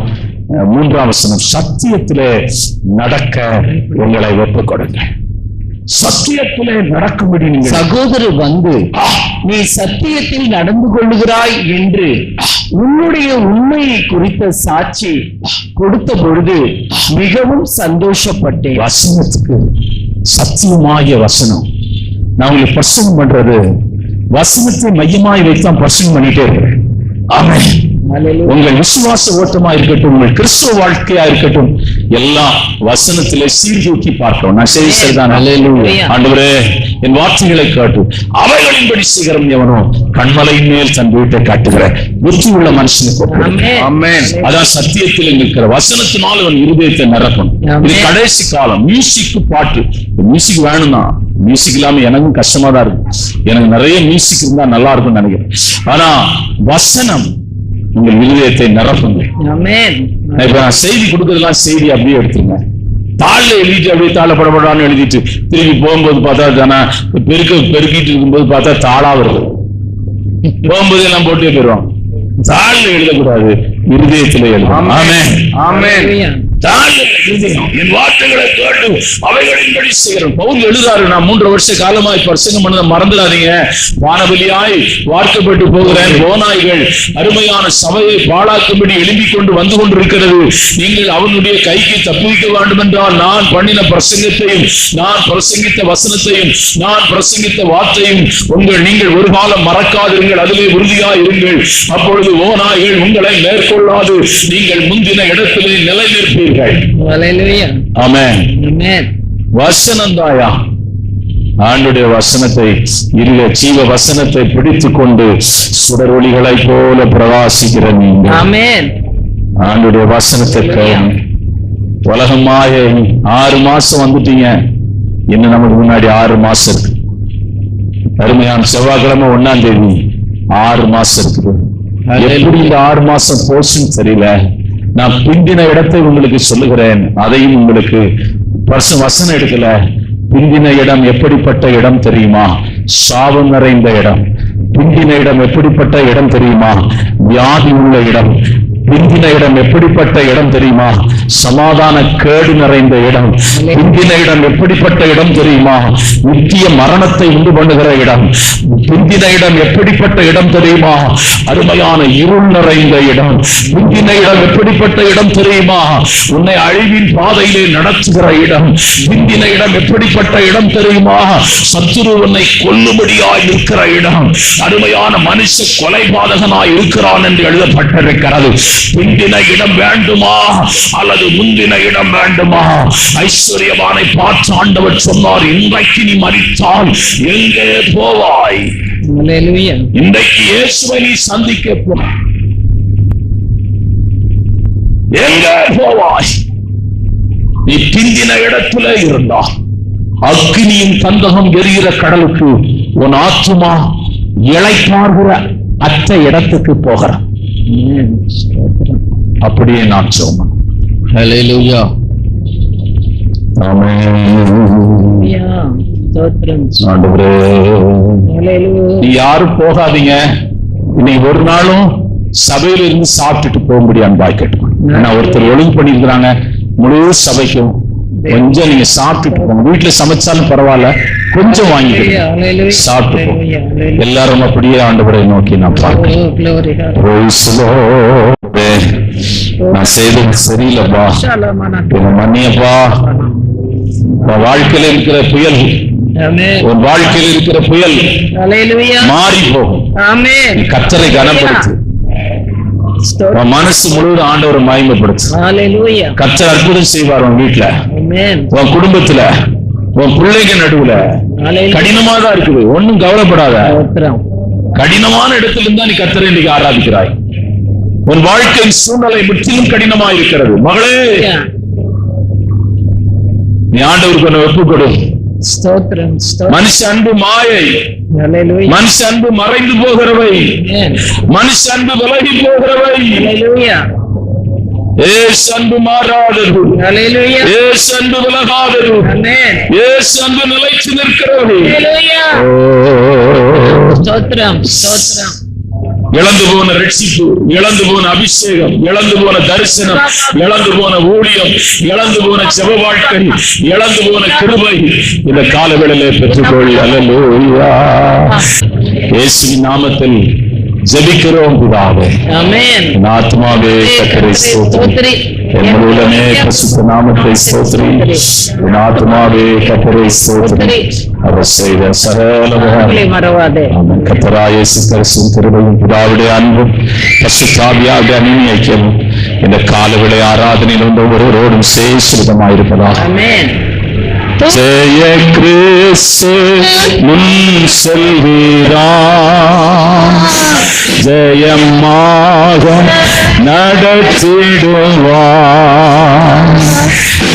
3ஆம் வசனம். சத்தியத்திலே நடக்க உங்களை ஒப்புக் கொடுங்க. சத்தியத்திலே நடக்கும்படி நீங்கள் சகோதரர் வந்து நீ சத்தியத்தில் நடந்து கொள்ளுகிறாய் என்று உன்னுடைய உண்மையை குறித்த சாட்சி கொடுத்த பொழுது மிகவும் சந்தோஷப்பட்டேன். வசனத்துக்கு சத்தியமாகிய வசனம். நான் உங்களுக்கு பிரசங்கம் பண்றது வசனத்தை மையமாய் வைத்தான் பிரசங்கம் பண்ணிட்டே இருக்கிறேன். ஆமென். அல்லேலூயா. உங்கள் விசுவாச ஓட்டமா இருக்கட்டும், உங்கள் கிறிஸ்துவ வாழ்க்கையா இருக்கட்டும், எல்லாம் வசனத்திலே சீர்தூக்கி பார்க்கிறோம். நான் செய்தி சரிதான். அல்லேலூயா. ஆண்டவரே, என் வார்த்தைகளை காட்டு, அவைகளின்படி சீக்கிரம் எவனோ கண்மலையின் மேல் தன் வீட்டை காட்டுகிற புத்தி உள்ள மனுஷனுக்கு. ஆமென். ஆமென். அதான் சத்தியத்தில் இருக்கிற வசனத்தினால் அவன் இருதயத்தை நிரப்பணும். இது ஆமென். கடைசி காலம். மியூசிக் பாட்டு, மியூசிக் வேணும்னா மியூசிக் இல்லாம எனக்கும் கஷ்டமா தான் இருக்கு. எனக்கு நிறைய மியூசிக் இருந்தா நல்லா இருக்கும்னு நினைக்கிறேன். ஆனா வசனம் உங்கள் இருதயத்தை நிரப்புங்க. ஆமென். இப்ப நான் செய்தி கொடுக்கறதுலாம் செய்தி அப்படியே எடுத்துருங்க. தாள்ல எழுதிட்டு அப்படியே தாள படப்படான்னு எழுதிட்டு திரும்பி போகும்போது பார்த்தா தானே பெருக்கிட்டு இருக்கும்போது பார்த்தா தாளா வருது. போகும்போது எல்லாம் போட்டே போயிடுவான். தாள்ல எழுதக்கூடாது, இருதயத்துல எழுதணும். ஆமென். ஆமென். அல்லேலூயா. என் வார்த்தைகளை கேட்டு அவைகளின்படி செய்கிறோம். பவுல் எழுதாரு, நான் 3 வருஷ காலமாய் பிரசங்கம் பண்ணதை மறந்துடாதீங்க. வானபலியாய் வார்க்கப்பட்டு போகிறேன். போனாய்கள் அருமையான சபையை பாழாக்கும்படி எழும்பிக் கொண்டு வந்து கொண்டிருக்கிறது. நீங்கள் அவனுடைய கைக்கு தப்புவிக்க வேண்டும் என்றால் நான் பண்ணின பிரசங்கத்தையும், நான் பிரசங்கித்த வசனத்தையும், நான் பிரசங்கித்த வார்த்தையும் நீங்கள் ஒரு காலம் மறக்காதிருங்கள், அதிலே உறுதியாய் இருங்கள். அப்பொழுது ஓநாய்கள் உங்களை மேற்கொள்ளாது, நீங்கள் முந்தின இடத்திலே நிலை நிற்பீர்கள். அல்லேலூயா. ஆமென். ஆமென். வசனந்தாயா, ஆண்டுடைய வசனத்தை, ஜீவ வசனத்தை பிடித்துக் கொண்டு சுடர் ஒளிகளை போல பிரகாசிக்கிற நீங்க ஆமென். ஆண்டுடைய வசனத்தை கேளுங்க. உலகமாக 6 மாசம் வந்துட்டீங்க. இன்னும் நமக்கு முன்னாடி 6 மாசம் இருக்கு. அருமையான செவ்வாய்க்கிழமை 1ஆம் தேதி 6 மாசம் இருக்குது. எப்படி இந்த 6 மாசம் போச்சுன்னு தெரியல. நான் பிந்தின இடத்தை உங்களுக்கு சொல்லுகிறேன். அதையும் உங்களுக்கு வசனம் எடுக்கல. பிந்தின இடம் எப்படிப்பட்ட இடம் தெரியுமா? சாபம் நிறைந்த இடம். பிந்தின இடம் எப்படிப்பட்ட இடம் தெரியுமா? வியாதி உள்ள இடம். பிந்தின இடம் எப்படிப்பட்ட இடம் தெரியுமா? சமாதான கேடு நிறைந்த இடம். பிந்தின இடம் எப்படிப்பட்ட இடம் தெரியுமா? நித்திய மரணத்தை உண்டு பண்ணுகிற இடம். பிந்தின இடம் எப்படிப்பட்ட இடம் தெரியுமா? அருமையான இருள் நிறைந்த இடம். பிந்தின இடம் எப்படிப்பட்ட இடம் தெரியுமா? உன்னை அழிவின் பாதையிலே நடத்துகிற இடம். பிந்தின இடம் எப்படிப்பட்ட இடம் தெரியுமா? சத்துரு உன்னை கொல்லும்படியாய் இருக்கிற இடம். அருமையான மனுஷ கொலைபாதகனாய் இருக்கிறான் என்று எழுதப்பட்டிருக்கிறது. பிந்தின இடம் வேண்டுமா அல்லது முந்தின இடம் வேண்டுமா? ஐஸ்வர்யவானை பார்த்து ஆண்டவர் சொன்னார், இன்றைக்கு நீ மரித்தால் எங்கே போவாய்? அல்லேலூயா. இன்றைக்கு இயேசுவை நீ சந்திக்க போ, எங்கே போவாய்? நீ பிந்தின இடத்துல இருந்தா அக்னியும் கந்தகம் எரிகிற கடலுக்கு உன் ஆத்துமா இளைப்பார்கிற அற்ற இடத்துக்கு போகிற. ஆமென். ஸ்தோத்திரம். அப்படியே நான் சொன்னேன். அல்லேலூயா. ஆமென். அல்லேலூயா. ஸ்தோத்திரம். ஆண்டவரே, அல்லேலூயா. நீ யாரும் போகாதீங்க. இன்னைக்கு ஒரு நாளும் சபையில இருந்து சாப்பிட்டுட்டு போக முடியாது பாய்க்கட்டும். ஏன்னா ஒருத்தர் ஒழுங்கு பண்ணிருக்கிறாங்க. முழு சபைக்கும் கொஞ்சம் நீங்க சாப்பிட்டுட்டு போங்க. வீட்டுல சமைச்சாலும் பரவாயில்ல, கொஞ்சம் வாங்கிட்டு அல்லேலூயா. சாப்பிட்டு போங்க. அல்லேலூயா. அல்லேலூயா. எல்லாரும் அப்படியே ஆண்டவரை நோக்கி நான் பார்க்கிறேன். Oh, glory. Praise the Lord. நான் செய்தது சரியில்லைப்பா, ஷாலமான. என்னை மன்னியப்பா. உன் வாழ்க்கையில இருக்கிற புயல், ஆமென். உன் வாழ்க்கையில் இருக்கிற புயல் அல்லேலூயா. மாறி போகும். ஆமென். நீ கர்த்தரை கனப்படுத்து. ஸ்தோத்திரம். உன் மனசு முழுவதும் ஆண்டவரை மகிமைப்படுத்து. அல்லேலூயா. கர்த்தர் அற்புதம் செய்வார். உன் வீட்டுல, ஆமென். உன் குடும்பத்துல, உன் பிள்ளைங்க நடுவுல. அல்லேலூயா. கடினமா தான் இருக்குது, ஒண்ணும் கவலைப்படாத. ஸ்தோத்திரம். கடினமான இடத்துல இருந்தா நீ கர்த்தரை இன்னைக்கு ஆராதிக்கிறாய். உன் வாழ்க்கையின் சூழ்நிலை முற்றிலும் கடினமா இருக்கிறது. மகளே, நீ ஆண்டவருக்கு ஒன்னு ஒப்பு கொடு. ஸ்தோத்திரம். ஸ்தோத்திரம். மனுஷ அன்பு மாயை, அல்லேலூயா. மனுஷ அன்பு மறைந்து போகிறவை, ஆமென். மனுஷ அன்பு விலகி போகிறவை. அல்லேலூயா. ஏசு அன்பு மாறாதது, அல்லேலூயா. ஏசு அன்பு விலகாதது, ஆமென். ஏசு அன்பு நிலைத்து நிற்கிறது. அல்லேலூயா. ஓ, ஸ்தோத்திரம். ஸ்தோத்திரம். இழந்து போன ரட்சிப்பு, இழந்து போன அபிஷேகம், இழந்து போன தரிசனம், இழந்து போன ஊழியம், இழந்து போன ஜெப வாழ்க்கை, இழந்து போன கிருபை இந்த காலவேளையிலே பெற்றுக்கொள். அல்லேலூயா. இயேசுவின் நாமத்தில் ஜெபிக்கிறோம் பிதாவே. ஆமென். என் ஆத்மாவே கர்த்தரை ஸ்தோத்திரி, என் உள்ளமே பரிசுத்த நாமத்தை ஸ்தோத்திரி. என் ஆத்மாவே கர்த்தரை ஸ்தோத்திரி, அவர் செய்த சகல அவர்களை மறவாதே. ஆமென். கர்த்தராகிய இயேசு கிறிஸ்துவின் கிருபையும் பிதாவுடைய அன்பும் பரிசுத்த ஆவியாருடைய அன்பின் ஐக்கியமும் இந்த காலவேளை ஆராதனையில் உள்ள ஒருவரோடும் சேஷிதமாயிருப்பதாக. ஆமென். ஜெய கிறிஸ்து முன் செல்வீரான், ஜெயமாக நடத்திடுவான்.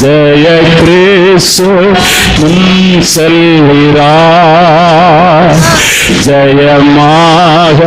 ஜெய கிறிஸ்து முன் செல்வீரான், ஜெயமாக